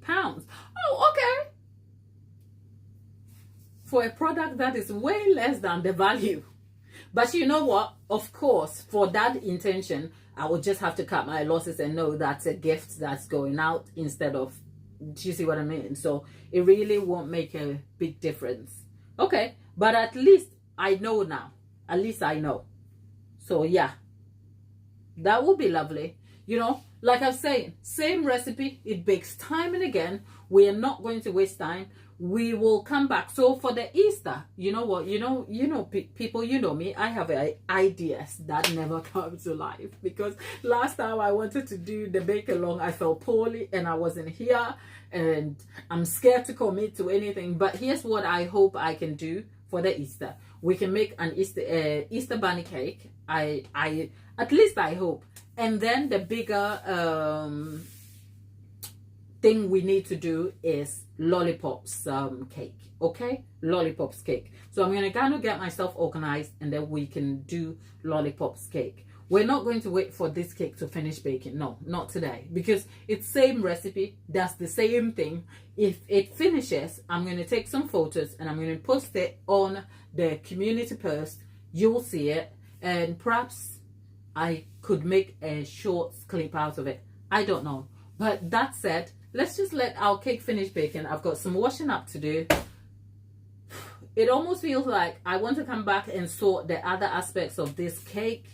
Oh, okay. For a product that is way less than the value. But you know what? Of course, for that intention, I will just have to cut my losses and know that's a gift that's going out instead of, do you see what I mean? So it really won't make a big difference. Okay, but at least I know now. At least I know. So yeah, that would be lovely. You know, like I was saying, same recipe. It bakes time and again. We are not going to waste time. We will come back. So for the Easter, you know what? People, you know me. I have ideas that never come to life, because last time I wanted to do the bake along, I felt poorly and I wasn't here, and I'm scared to commit to anything. But here's what I hope I can do for the Easter. We can make an Easter bunny cake. I at least I hope. And then the bigger thing we need to do is lollipops cake. Okay, lollipops cake. So I'm gonna kind of get myself organized, and then we can do lollipops cake. We're not going to wait for this cake to finish baking. No, not today, because it's same recipe, that's the same thing. If it finishes, I'm going to take some photos and I'm going to post it on the community post. You'll see it, and perhaps I could make a short clip out of it. I don't know. But that said, let's just let our cake finish baking. I've got some washing up to do. It almost feels like I want to come back and sort the other aspects of this cake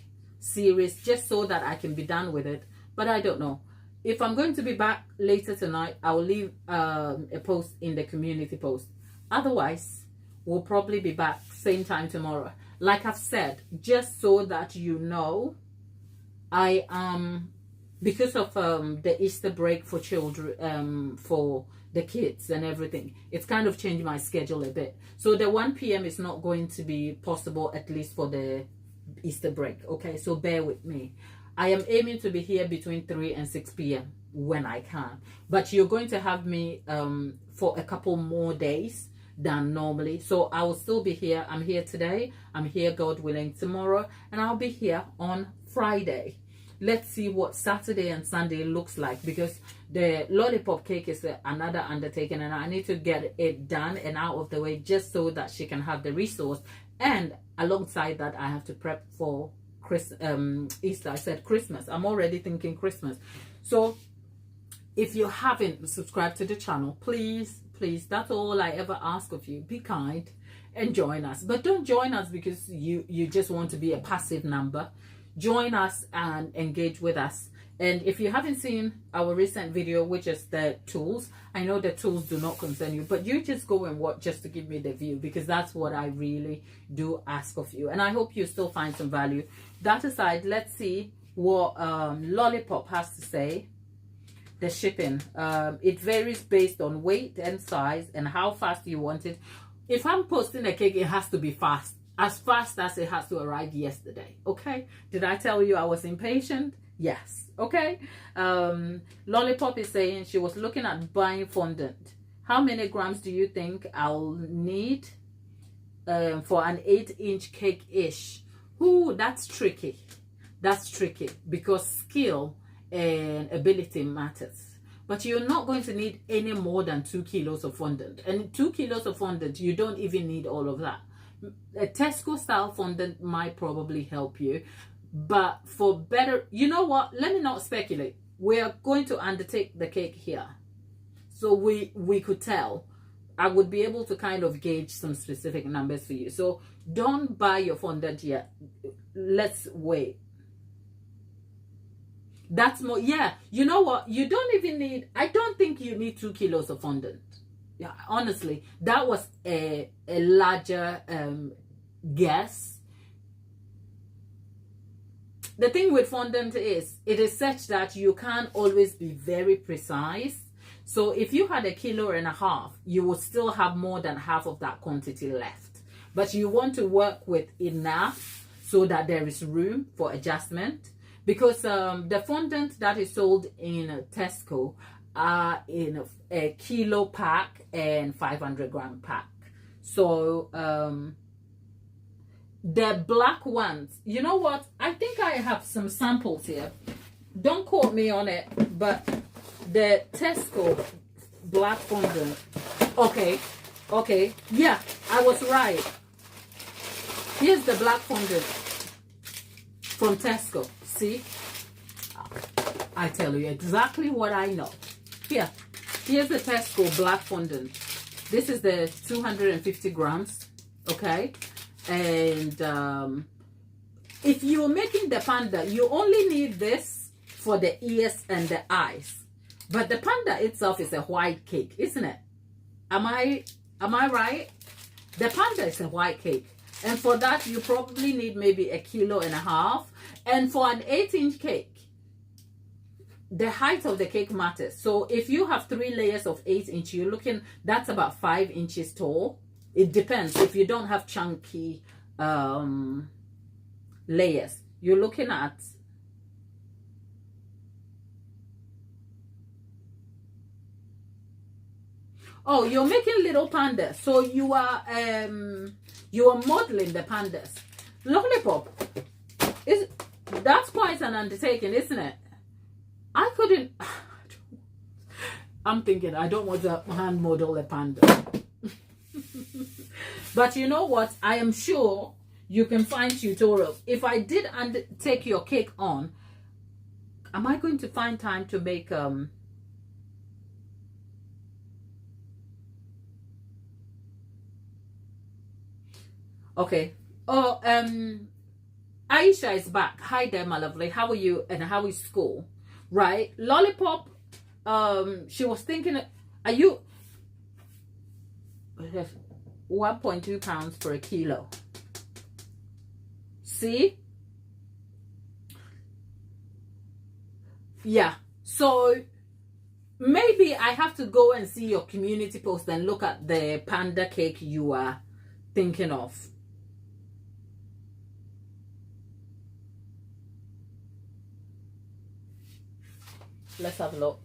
series just so that I can be done with it. But I don't know. If I'm going to be back later tonight, I will leave a post in the community post. Otherwise, we'll probably be back same time tomorrow. Like I've said, just so that you know, I because of the Easter break for children, for the kids and everything, it's kind of changed my schedule a bit. So the 1 p.m. is not going to be possible, at least for the Easter break. Okay, so bear with me. I am aiming to be here between 3 and 6 p.m. when I can. But you're going to have me for a couple more days than normally. So I will still be here. I'm here today. I'm here, God willing, tomorrow. And I'll be here on Friday. Let's see what Saturday and Sunday looks like, because the lollipop cake is another undertaking, and I need to get it done and out of the way just so that she can have the resource. And alongside that, I have to prep for Easter. I said Christmas. I'm already thinking Christmas. So if you haven't subscribed to the channel, please, that's all I ever ask of you. Be kind and join us. But don't join us because you just want to be a passive number. Join us and engage with us. And if you haven't seen our recent video, which is the tools, I know the tools do not concern you, but you just go and watch just to give me the view, because that's what I really do ask of you. And I hope you still find some value. That aside, let's see what Lollipop has to say. The shipping, it varies based on weight and size and how fast you want it. If I'm posting a cake, it has to be fast as it has to arrive yesterday. Okay, did I tell you I was impatient? Yes. Okay. Lollipop is saying she was looking at buying fondant. How many grams do you think I'll need for an 8-inch cake ish? Ooh, that's tricky. That's tricky because skill and ability matters. But you're not going to need any more than 2 kilos of fondant. And 2 kilos of fondant, you don't even need all of that. A Tesco style fondant might probably help you. But for better, you know what? Let me not speculate. We are going to undertake the cake here. So we could tell. I would be able to kind of gauge some specific numbers for you. So don't buy your fondant yet. Let's wait. That's more, yeah. You know what? You don't even need, I don't think you need 2 kilos of fondant. Yeah, honestly, that was a larger guess. The thing with fondant is, it is such that you can't always be very precise. So if you had 1.5 kilos, you would still have more than half of that quantity left. But you want to work with enough so that there is room for adjustment. Because the fondant that is sold in Tesco are in a kilo pack and 500-gram pack. So the black ones, you know what? I think I have some samples here. Don't quote me on it, but the Tesco black fondant. Okay. Yeah, I was right. Here's the black fondant from Tesco. See, I tell you exactly what I know. Here's the Tesco black fondant. This is the 250 grams. Okay, and if you're making the panda, you only need this for the ears and the eyes. But the panda itself is a white cake, isn't it? Am I right? The panda is a white cake. And for that, you probably need maybe 1.5 kilos. And for an 8-inch cake, the height of the cake matters. So if you have 3 layers of 8-inch, you're looking, that's about 5 inches tall. It depends. If you don't have chunky layers, you're looking at oh, you're making little pandas. So you are modeling the pandas. Lollipop, that's quite an undertaking, isn't it? I couldn't. I'm thinking I don't want to hand model a panda. But you know what? I am sure you can find tutorials. If I did take your cake on, am I going to find time to make okay. Oh, Aisha is back. Hi there, my lovely. How are you? And how is school? Right? Lollipop, she was thinking, are you 1.2 pounds per kilo? See? Yeah. So maybe I have to go and see your community post and look at the panda cake you are thinking of. Let's have a look.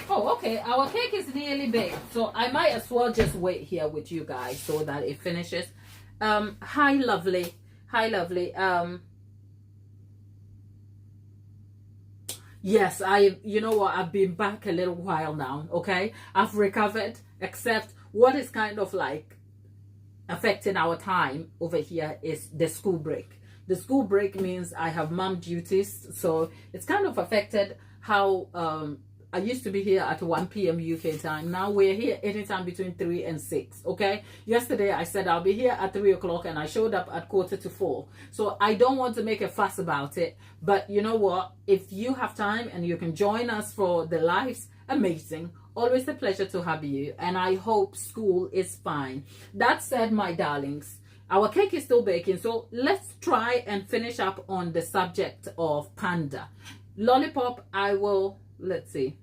Oh, okay. Our cake is nearly baked, so I might as well just wait here with you guys so that it finishes. Hi, lovely. Hi, lovely. Yes, you know what? I've been back a little while now. Okay, I've recovered, except what is kind of like affecting our time over here is the school break. The school break means I have mom duties, so it's kind of affected how I used to be here at 1 p.m. UK time. Now we're here anytime between 3 and 6. Okay, yesterday I said I'll be here at 3 o'clock and I showed up at 3:45. So I don't want to make a fuss about it, but you know what, if you have time and you can join us for the lives, amazing. always a pleasure to have you, and I hope school is fine. That said, my darlings, our cake is still baking, so let's try and finish up on the subject of panda. Lollipop, I will, let's see.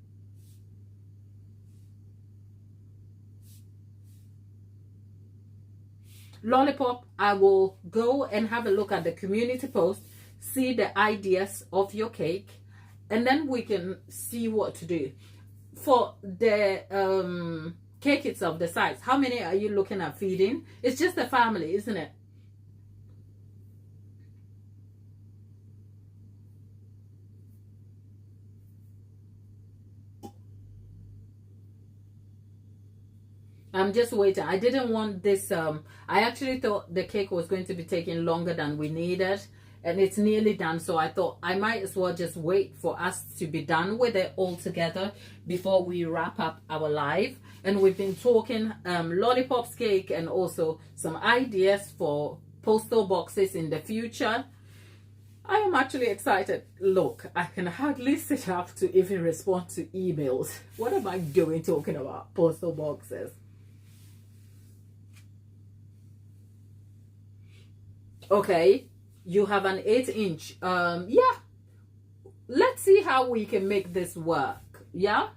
Lollipop, I will go and have a look at the community post, see the ideas of your cake, and then we can see what to do. For the cake itself, the size, how many are you looking at feeding? It's just a family, isn't it? I'm just waiting. I didn't want this. I actually thought the cake was going to be taking longer than we needed, and it's nearly done. So I thought I might as well just wait for us to be done with it all together before we wrap up our live. And we've been talking lollipops cake and also some ideas for postal boxes in the future. I am actually excited. Look, I can hardly sit up to even respond to emails. What am I doing talking about postal boxes? Okay, you have an 8-inch. Yeah, let's see how we can make this work. Yeah.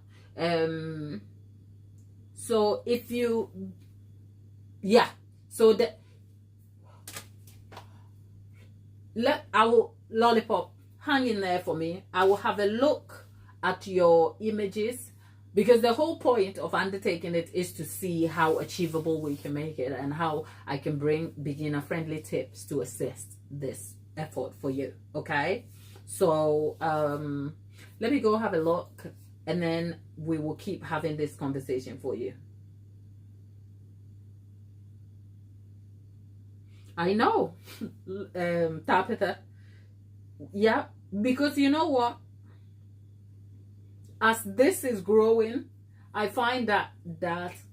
So if you, yeah, so I will, Lollipop, hang in there for me. I will have a look at your images, because the whole point of undertaking it is to see how achievable we can make it and how I can bring beginner friendly tips to assist this effort for you. Okay, so let me go have a look, and then we will keep having this conversation for you. I know, Tabitha. Yeah, because you know what? As this is growing, I find that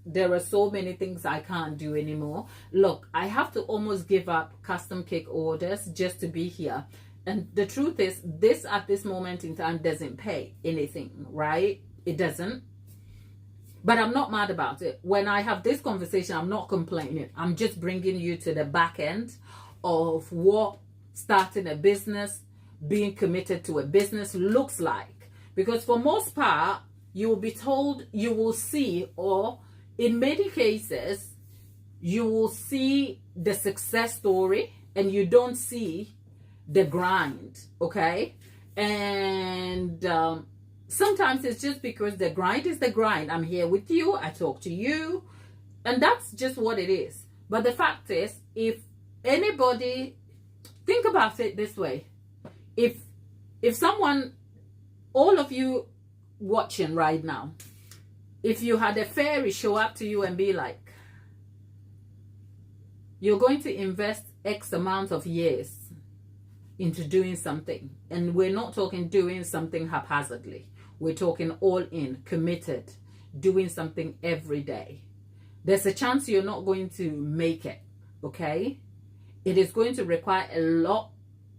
there are so many things I can't do anymore. Look, I have to almost give up custom cake orders just to be here. And the truth is, this at this moment in time doesn't pay anything, right? It doesn't. But I'm not mad about it. When I have this conversation, I'm not complaining. I'm just bringing you to the back end of what starting a business, being committed to a business looks like. Because for most part, you will be told, you will see, or in many cases, you will see the success story and you don't see the grind, okay? And sometimes it's just because the grind is the grind. I'm here with you, I talk to you, and that's just what it is. But the fact is, if anybody, think about it this way. If someone, all of you watching right now, if you had a fairy show up to you and be like, you're going to invest X amount of years into doing something, and we're not talking doing something haphazardly, we're talking all in, committed, doing something every day, there's a chance you're not going to make it, okay? It is going to require a lot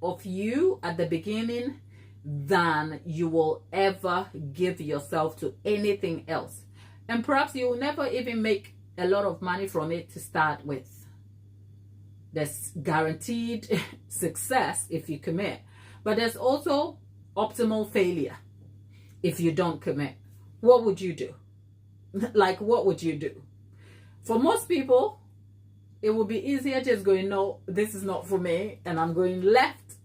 of you at the beginning than you will ever give yourself to anything else. And perhaps you will never even make a lot of money from it to start with. There's guaranteed success if you commit, but there's also optimal failure if you don't commit. What would you do? Like, what would you do? For most people, it will be easier just going, no, this is not for me, and I'm going left,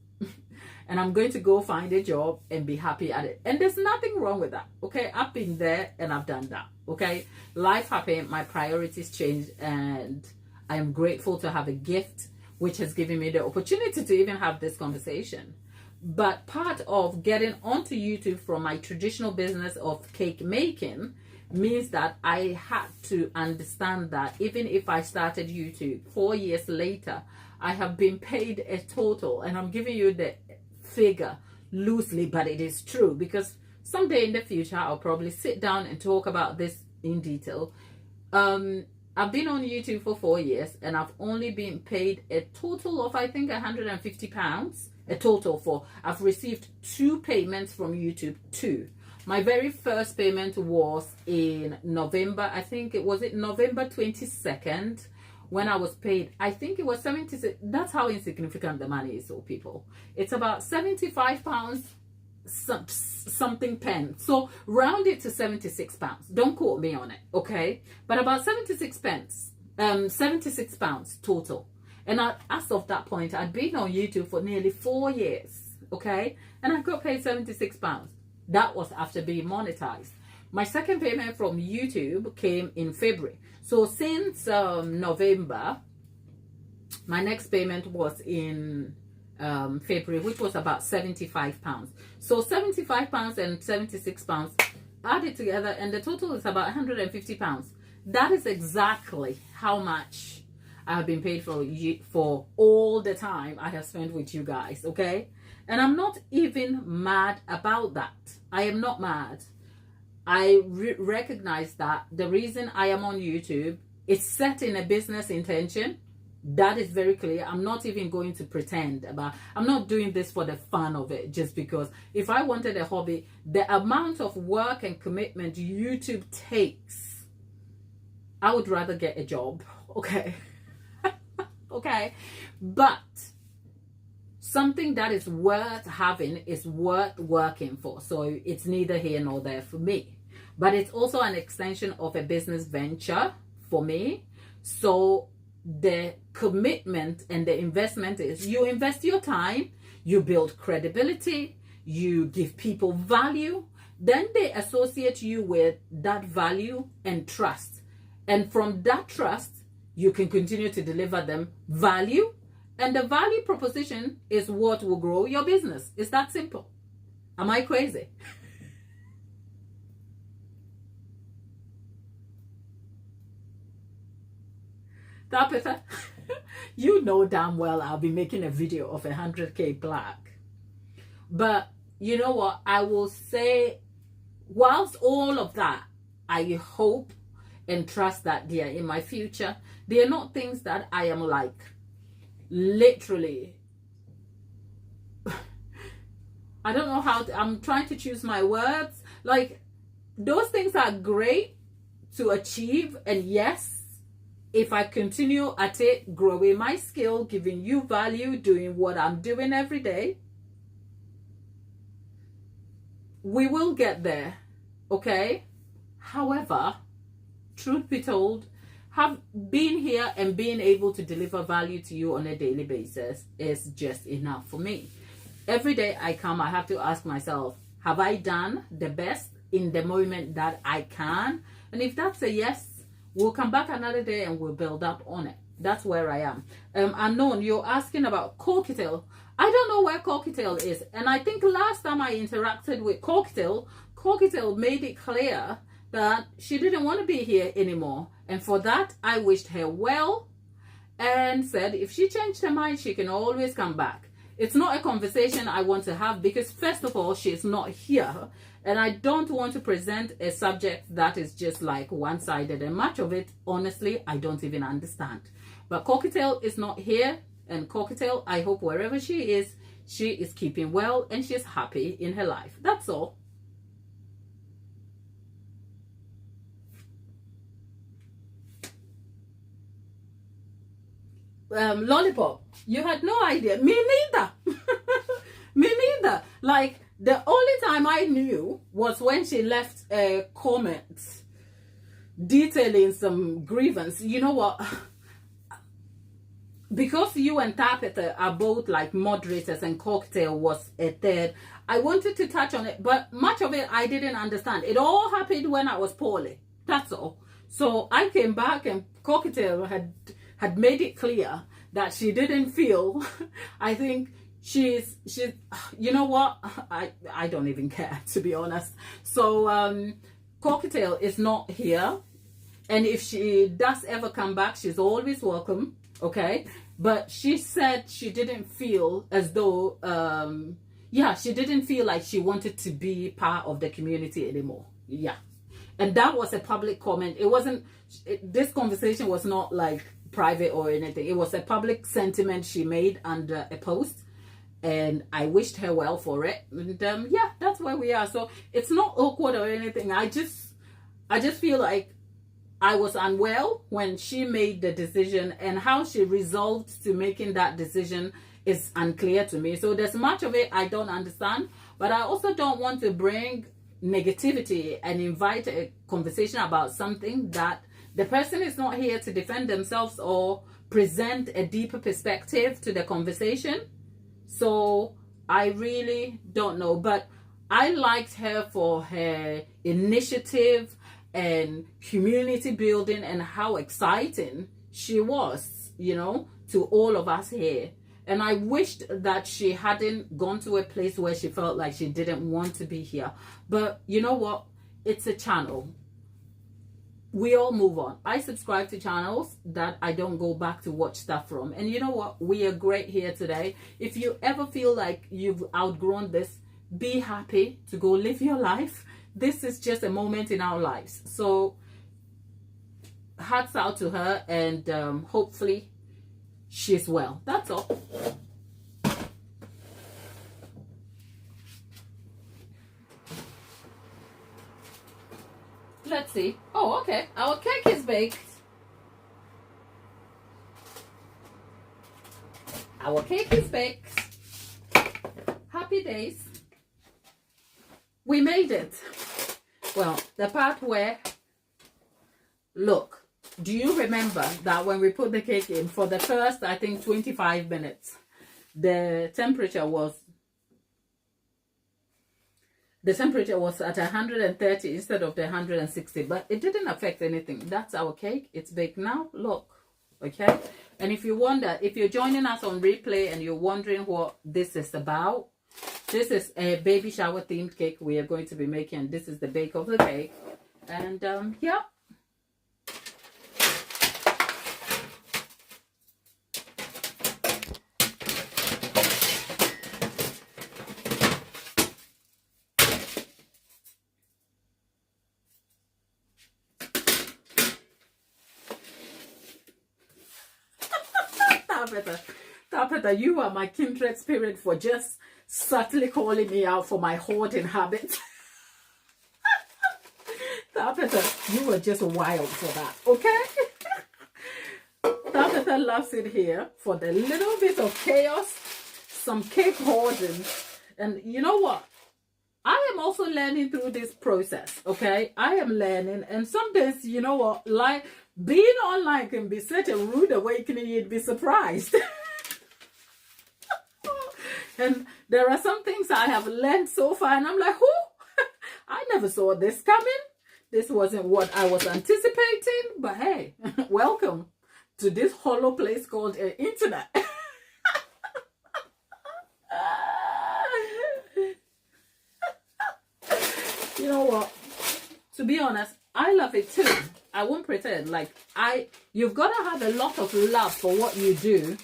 and I'm going to go find a job and be happy at it. And there's nothing wrong with that, okay? I've been there and I've done that, okay? Life happened, my priorities changed, and I am grateful to have a gift which has given me the opportunity to even have this conversation. But part of getting onto YouTube from my traditional business of cake making means that I had to understand that even if I started YouTube 4 years later, I have been paid a total, and I'm giving you the figure loosely, but it is true, because someday in the future I'll probably sit down and talk about this in detail. I've been on YouTube for 4 years, and I've only been paid a total of, I think, £150, a total for, I've received 2 payments from YouTube, 2. My very first payment was in November. I think it was November 22nd when I was paid. I think it was 76. That's how insignificant the money is, so people. It's about 75 pounds something pence. So round it to 76 pounds. Don't quote me on it, okay? But about 76 pence. 76 pounds total. And as of that point, I'd been on YouTube for nearly 4 years, okay? And I got paid 76 pounds. That was after being monetized. My second payment from YouTube came in February. So since November, my next payment was in February, which was about 75 pounds. So 75 pounds and 76 pounds added together, and the total is about 150 pounds. That is exactly how much I have been paid for all the time I have spent with you guys, okay? And I'm not even mad about that. I am not mad. I recognize that the reason I am on YouTube is set in a business intention. That is very clear. I'm not even going to pretend about. I'm not doing this for the fun of it, just because if I wanted a hobby, the amount of work and commitment YouTube takes, I would rather get a job, okay? Okay, but something that is worth having is worth working for. So it's neither here nor there for me. But it's also an extension of a business venture for me. So the commitment and the investment is you invest your time, you build credibility, you give people value, then they associate you with that value and trust. And from that trust, you can continue to deliver them value. And the value proposition is what will grow your business. It's that simple. Am I crazy? Tabitha, you know damn well I'll be making a video of 100K plaque. But you know what? I will say, whilst all of that, I hope and trust that they are in my future, they are not things that I am like, literally, I don't know how I'm trying to choose my words. Like, those things are great to achieve, and yes, if I continue at it, growing my skill, giving you value, doing what I'm doing every day, we will get there, okay? However, truth be told, have been here and being able to deliver value to you on a daily basis is just enough for me. Every day I come, I have to ask myself, have I done the best in the moment that I can? And if that's a yes, we'll come back another day and we'll build up on it. That's where I am. Unknown, you're asking about Cocktail. I don't know where Cocktail is. And I think last time I interacted with Cocktail made it clear that she didn't want to be here anymore. And for that, I wished her well and said if she changed her mind, she can always come back. It's not a conversation I want to have because, first of all, she's not here. And I don't want to present a subject that is just like one-sided. And much of it, honestly, I don't even understand. But Cocktail is not here. And Cocktail, I hope wherever she is keeping well and she's happy in her life. That's all. Lollipop, you had no idea. Me neither. Me neither. Like, the only time I knew was when she left a comment detailing some grievance. You know what? Because you and Tabitha are both like moderators and Cocktail was a third, I wanted to touch on it, but much of it I didn't understand. It all happened when I was poorly. That's all. So I came back and Cocktail had made it clear that she didn't feel, I think she's you know what, I don't even care, to be honest. So Cocktail is not here, and if she does ever come back, she's always welcome, okay? But she said she didn't feel as though yeah, she didn't feel like she wanted to be part of the community anymore. Yeah, and that was a public comment. It wasn't, this conversation was not like private or anything. It was a public sentiment she made under a post, and I wished her well for it. And yeah, that's where we are. So it's not awkward or anything. I just feel like I was unwell when she made the decision, and how she resolved to making that decision is unclear to me. So there's much of it I don't understand, but I also don't want to bring negativity and invite a conversation about something that the person is not here to defend themselves or present a deeper perspective to the conversation. So I really don't know, but I liked her for her initiative and community building and how exciting she was, you know, to all of us here. And I wished that she hadn't gone to a place where she felt like she didn't want to be here. But you know what? It's a channel. We all move on. I subscribe to channels that I don't go back to watch stuff from. And you know what? We are great here today. If you ever feel like you've outgrown this, be happy to go live your life. This is just a moment in our lives. So hats out to her, and hopefully she's well. That's all. Let's see. Oh, okay. Our cake is baked. Our cake is baked. Happy days. We made it. Well, the part where, look, do you remember that when we put the cake in, for the first, I think, 25 minutes, the temperature was at 130 instead of the 160, but it didn't affect anything. That's our cake. It's baked now. Look, okay? And if you wonder, if you're joining us on replay and you're wondering what this is about, this is a baby shower themed cake we are going to be making. This is the bake of the cake. And yeah. Tabitha, you are my kindred spirit for just subtly calling me out for my hoarding habits. Tabitha, you were just wild for that, okay? Tabitha loves it here for the little bit of chaos, some cake hoarding. And you know what? I am also learning through this process, okay? I am learning, and some days, you know what, like being online can be such a rude awakening, you'd be surprised. And there are some things I have learned so far, and I'm like, whoo, I never saw this coming. This wasn't what I was anticipating, but hey, welcome to this hollow place called internet. You know what? To be honest, I love it too. I won't pretend. Like, you've got to have a lot of love for what you do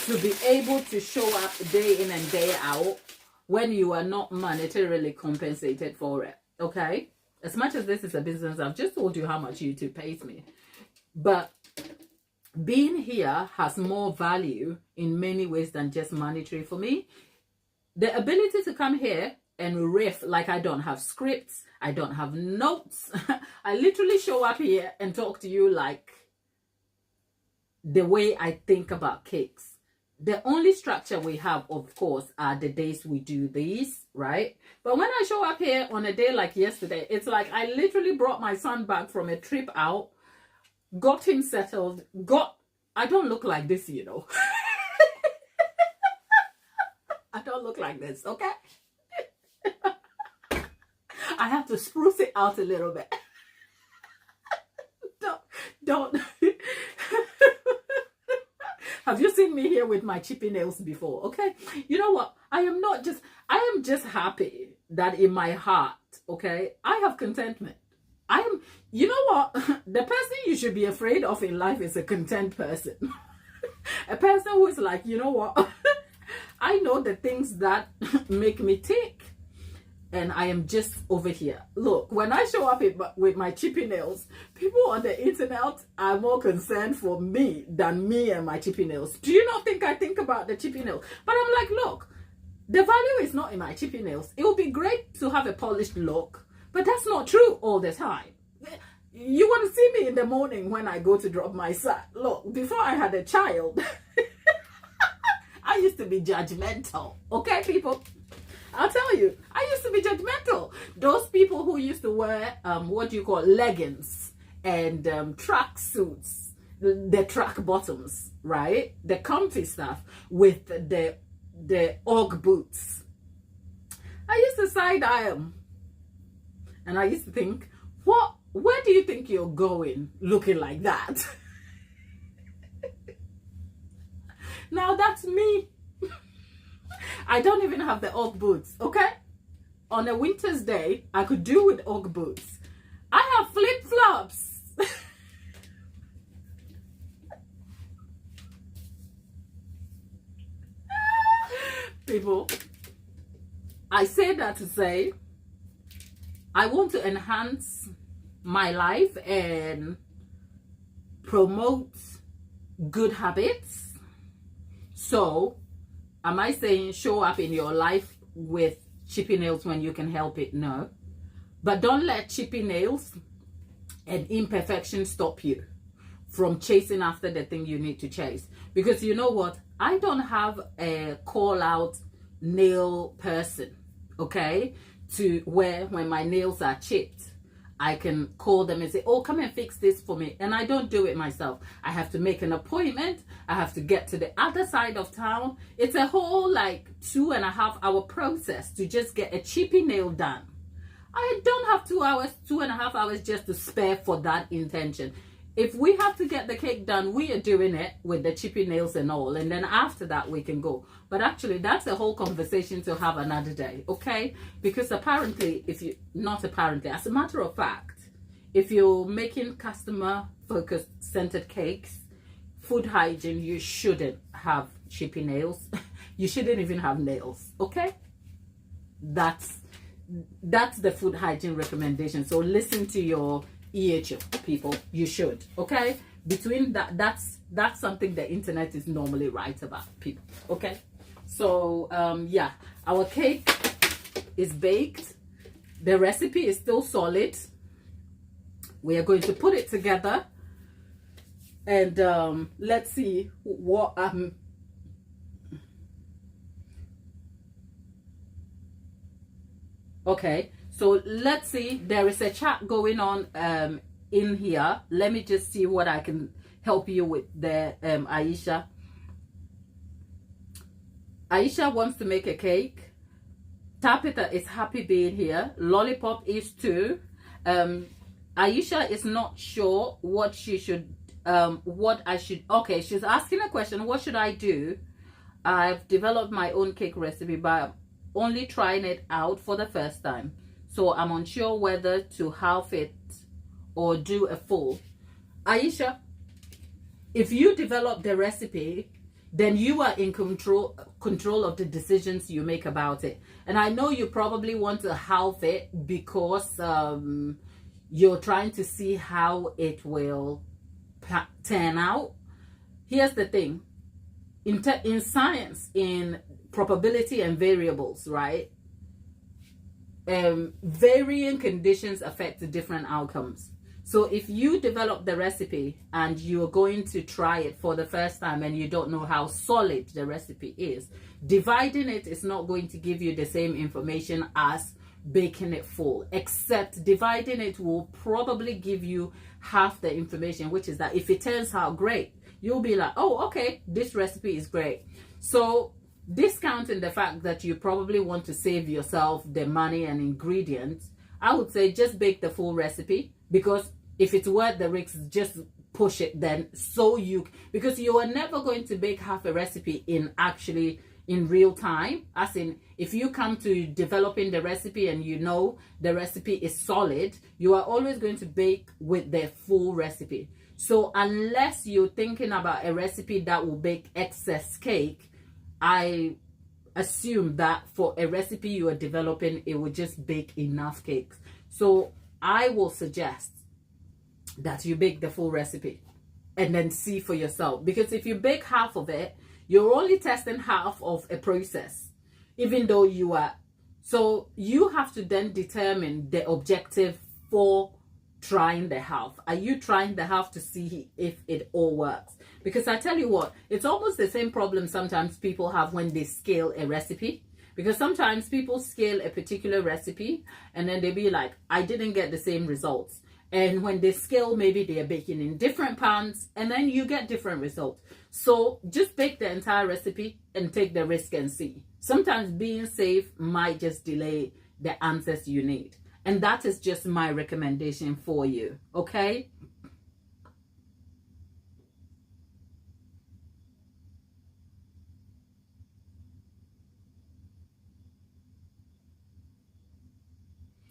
to be able to show up day in and day out when you are not monetarily compensated for it. Okay? As much as this is a business, I've just told you how much YouTube pays me. But being here has more value in many ways than just monetary for me. The ability to come here and riff, like I don't have scripts, I don't have notes. I literally show up here and talk to you like the way I think about cakes. The only structure we have, of course, are the days we do these, right? But when I show up here on a day like yesterday, it's like I literally brought my son back from a trip out, got him settled, I don't look like this, you know. I don't look like this, okay? I have to spruce it out a little bit. Don't. Have you seen me here with my chippy nails before? Okay. You know what? I am just happy that in my heart, okay, I have contentment. You know what? The person you should be afraid of in life is a content person. A person who is like, you know what? I know the things that make me tick. And I am just over here. Look, when I show up with my chippy nails, people on the internet are more concerned for me than me and my chippy nails. Do you not think I think about the chippy nails? But I'm like, look, The value is not in my chippy nails. It would be great to have a polished look, but that's not true all the time. You want to see me in the morning when I go to drop my son. Look, before I had a child, I used to be judgmental. Okay, people? I'll tell you, I used to be judgmental. Those people who used to wear, what do you call, leggings and track suits, the track bottoms, right? The comfy stuff with the Ugg boots. I used to side-eye them. And I used to think, where do you think you're going looking like that? Now that's me. I don't even have the Ugg boots, okay? On a winter's day, I could do with Ugg boots. I have flip-flops. People, I say that to say, I want to enhance my life and promote good habits. So, am I saying show up in your life with chippy nails when you can help it? No. But don't let chippy nails and imperfections stop you from chasing after the thing you need to chase. Because you know what? I don't have a call out nail person, okay? To where when my nails are chipped, I can call them and say, oh, come and fix this for me. And I don't do it myself. I have to make an appointment. I have to get to the other side of town. It's a whole like 2.5 hour process to just get a chippy nail done. I don't have 2 hours, 2.5 hours just to spare for that intention. If we have to get the cake done, we are doing it with the chippy nails and all. And then after that, we can go. But actually, that's a whole conversation to have another day, okay? Because apparently, not apparently, as a matter of fact, if you're making customer-focused scented cakes, food hygiene, you shouldn't have chippy nails. You shouldn't even have nails, okay? That's the food hygiene recommendation. So listen to your EHO people, you should, okay? Between that's something the internet is normally right about, people, okay? So yeah, our cake is baked. The recipe is still solid. We are going to put it together and let's see what okay, so let's see. There is a chat going on in here. Let me just see what I can help you with there. Aisha wants to make a cake. Tapita is happy being here. Lollipop is too. Aisha is not sure what she should okay, she's asking a question. What should I do? I've developed my own cake recipe, but only trying it out for the first time, so I'm unsure whether to half it or do a full. Aisha, if you develop the recipe, then you are in control of the decisions you make about it. And I know you probably want to half it because you're trying to see how it will turn out. Here's the thing. In science, in probability and variables, right? Varying conditions affect the different outcomes. So if you develop the recipe and you're going to try it for the first time and you don't know how solid the recipe is, dividing it is not going to give you the same information as baking it full, except dividing it will probably give you half the information, which is that if it turns out great, you'll be like, oh, okay, this recipe is great. So discounting the fact that you probably want to save yourself the money and ingredients, I would say just bake the full recipe, because if it's worth the risk, just push it then, because you are never going to bake half a recipe in real time. As in, if you come to developing the recipe and you know the recipe is solid, you are always going to bake with the full recipe. So unless you're thinking about a recipe that will bake excess cake, I assume that for a recipe you are developing, it will just bake enough cakes. So I will suggest that you bake the full recipe and then see for yourself. Because if you bake half of it, you're only testing half of a process. even though you are. So you have to then determine the objective for trying the half. Are you trying the half to see if it all works? Because I tell you what, it's almost the same problem sometimes people have when they scale a recipe. Because sometimes people scale a particular recipe and then they be like, I didn't get the same results. And when they scale, maybe they are baking in different pans and then you get different results. So just bake the entire recipe and take the risk and see. Sometimes being safe might just delay the answers you need. And that is just my recommendation for you, okay?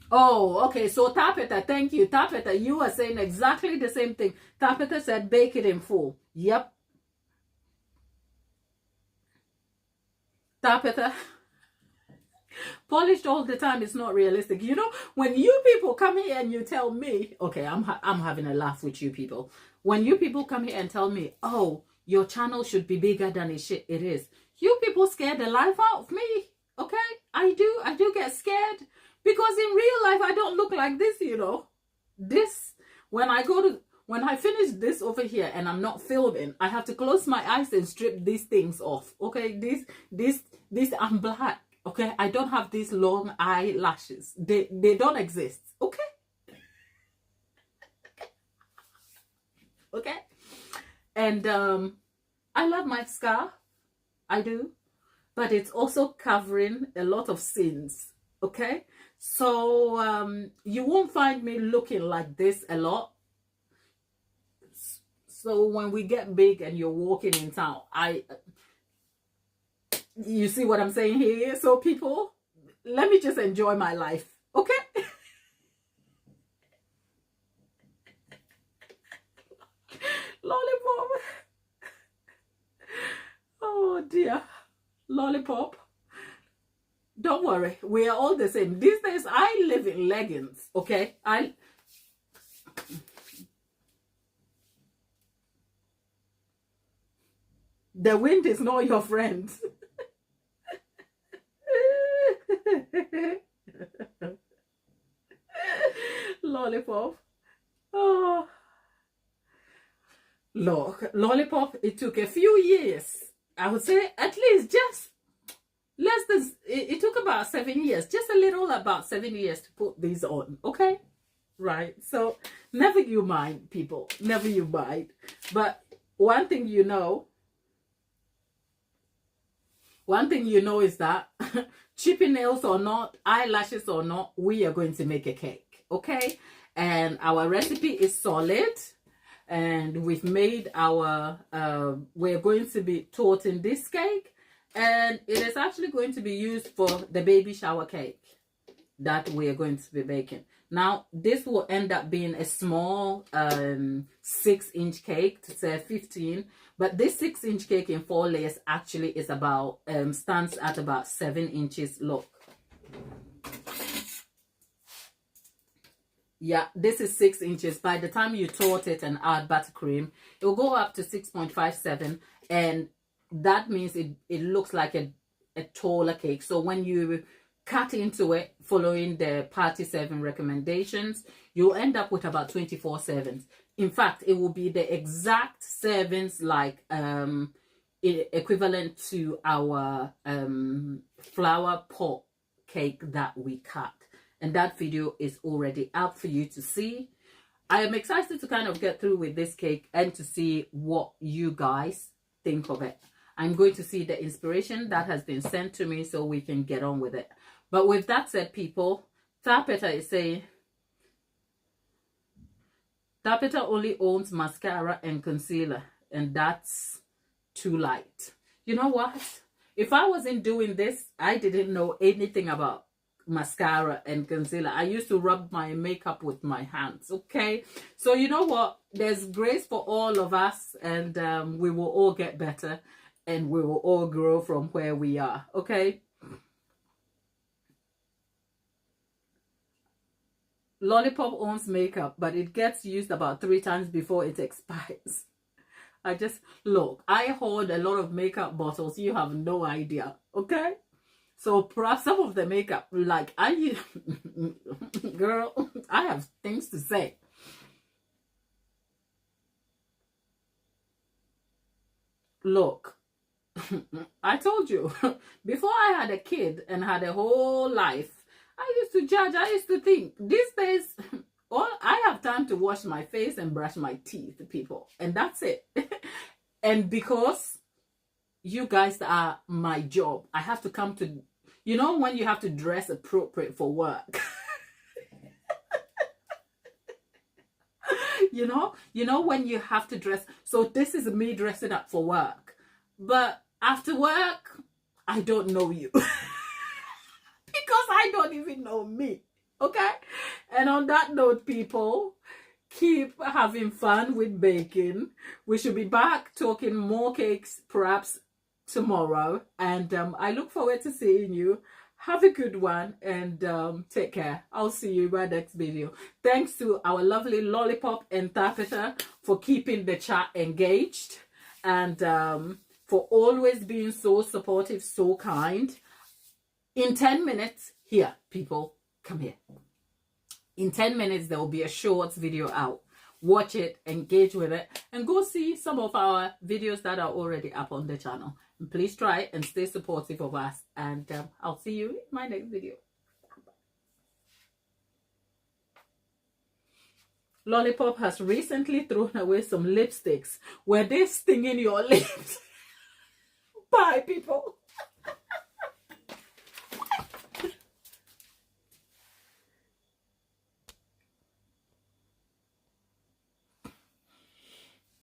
Oh, okay. So Tapeta, thank you. Tapeta, you are saying exactly the same thing. Tapeta said bake it in full. Yep. Tapeta, polished all the time is not realistic. You know, when you people come here and you tell me, okay, I'm having a laugh with you people. When you people come here and tell me, oh, your channel should be bigger than it is. You people scare the life out of me. Okay? I do get scared. Because in real life, I don't look like this, you know. This, when I finish this over here and I'm not filming, I have to close my eyes and strip these things off. Okay, this, I'm black. Okay, I don't have these long eyelashes. They don't exist. Okay. Okay. And I love my scar. I do. But it's also covering a lot of sins. Okay. So you won't find me looking like this a lot. So when we get big and you're walking in town, you see what I'm saying here? So people, let me just enjoy my life, okay? Lollipop. Oh dear. Lollipop. Don't worry, we are all the same. These days, I live in leggings, okay? The wind is not your friend. Lollipop. Oh. Look, Lollipop, it took a few years. I would say at least just less than, it took about 7 years, just a little about 7 years to put these on, okay? Right, so never you mind, people, never you mind. But one thing you know is that chippy nails or not, eyelashes or not, we are going to make a cake, okay? And our recipe is solid. And we've made our, we're going to be torting this cake. And it is actually going to be used for the baby shower cake that we are going to be baking. Now, this will end up being a small 6-inch cake to say 15. But this 6-inch cake in 4 layers actually is about, stands at about 7 inches. Look. Yeah, this is 6 inches. By the time you tort it and add buttercream, it will go up to 6.57. And that means it looks like a taller cake. So when you cut into it, following the party serving recommendations, you'll end up with about 24 servings. In fact, it will be the exact servings like equivalent to our flower pot cake that we cut. And that video is already out for you to see. I am excited to kind of get through with this cake and to see what you guys think of it. I'm going to see the inspiration that has been sent to me so we can get on with it. But with that said, people, Tapeta is saying, Tapeta only owns mascara and concealer, and that's too light. You know what? If I wasn't doing this, I didn't know anything about mascara and concealer. I used to rub my makeup with my hands, okay? So you know what? There's grace for all of us, and we will all get better, and we will all grow from where we are, okay? Lollipop owns makeup, but it gets used about 3 times before it expires. I just, look, I hold a lot of makeup bottles. You have no idea, okay? So perhaps some of the makeup, like girl, I have things to say. Look, I told you, before I had a kid and had a whole life, I used to judge. I used to think, these days, all I have time to wash my face and brush my teeth, people. And that's it. And because you guys are my job, I have to come to, you know, when you have to dress appropriate for work. you know when you have to dress. So this is me dressing up for work. But after work, I don't know you. Because I don't even know me. Okay? And on that note, people, keep having fun with baking. We should be back talking more cakes perhaps tomorrow. And I look forward to seeing you. Have a good one and take care. I'll see you in my next video. Thanks to our lovely Lollipop and Tapita for keeping the chat engaged and for always being so supportive, so kind. In 10 minutes, here, people, come here. In 10 minutes, there will be a shorts video out. Watch it, engage with it, and go see some of our videos that are already up on the channel. And please try and stay supportive of us. And I'll see you in my next video. Lollipop has recently thrown away some lipsticks. Were they stinging your lips? Bye, people.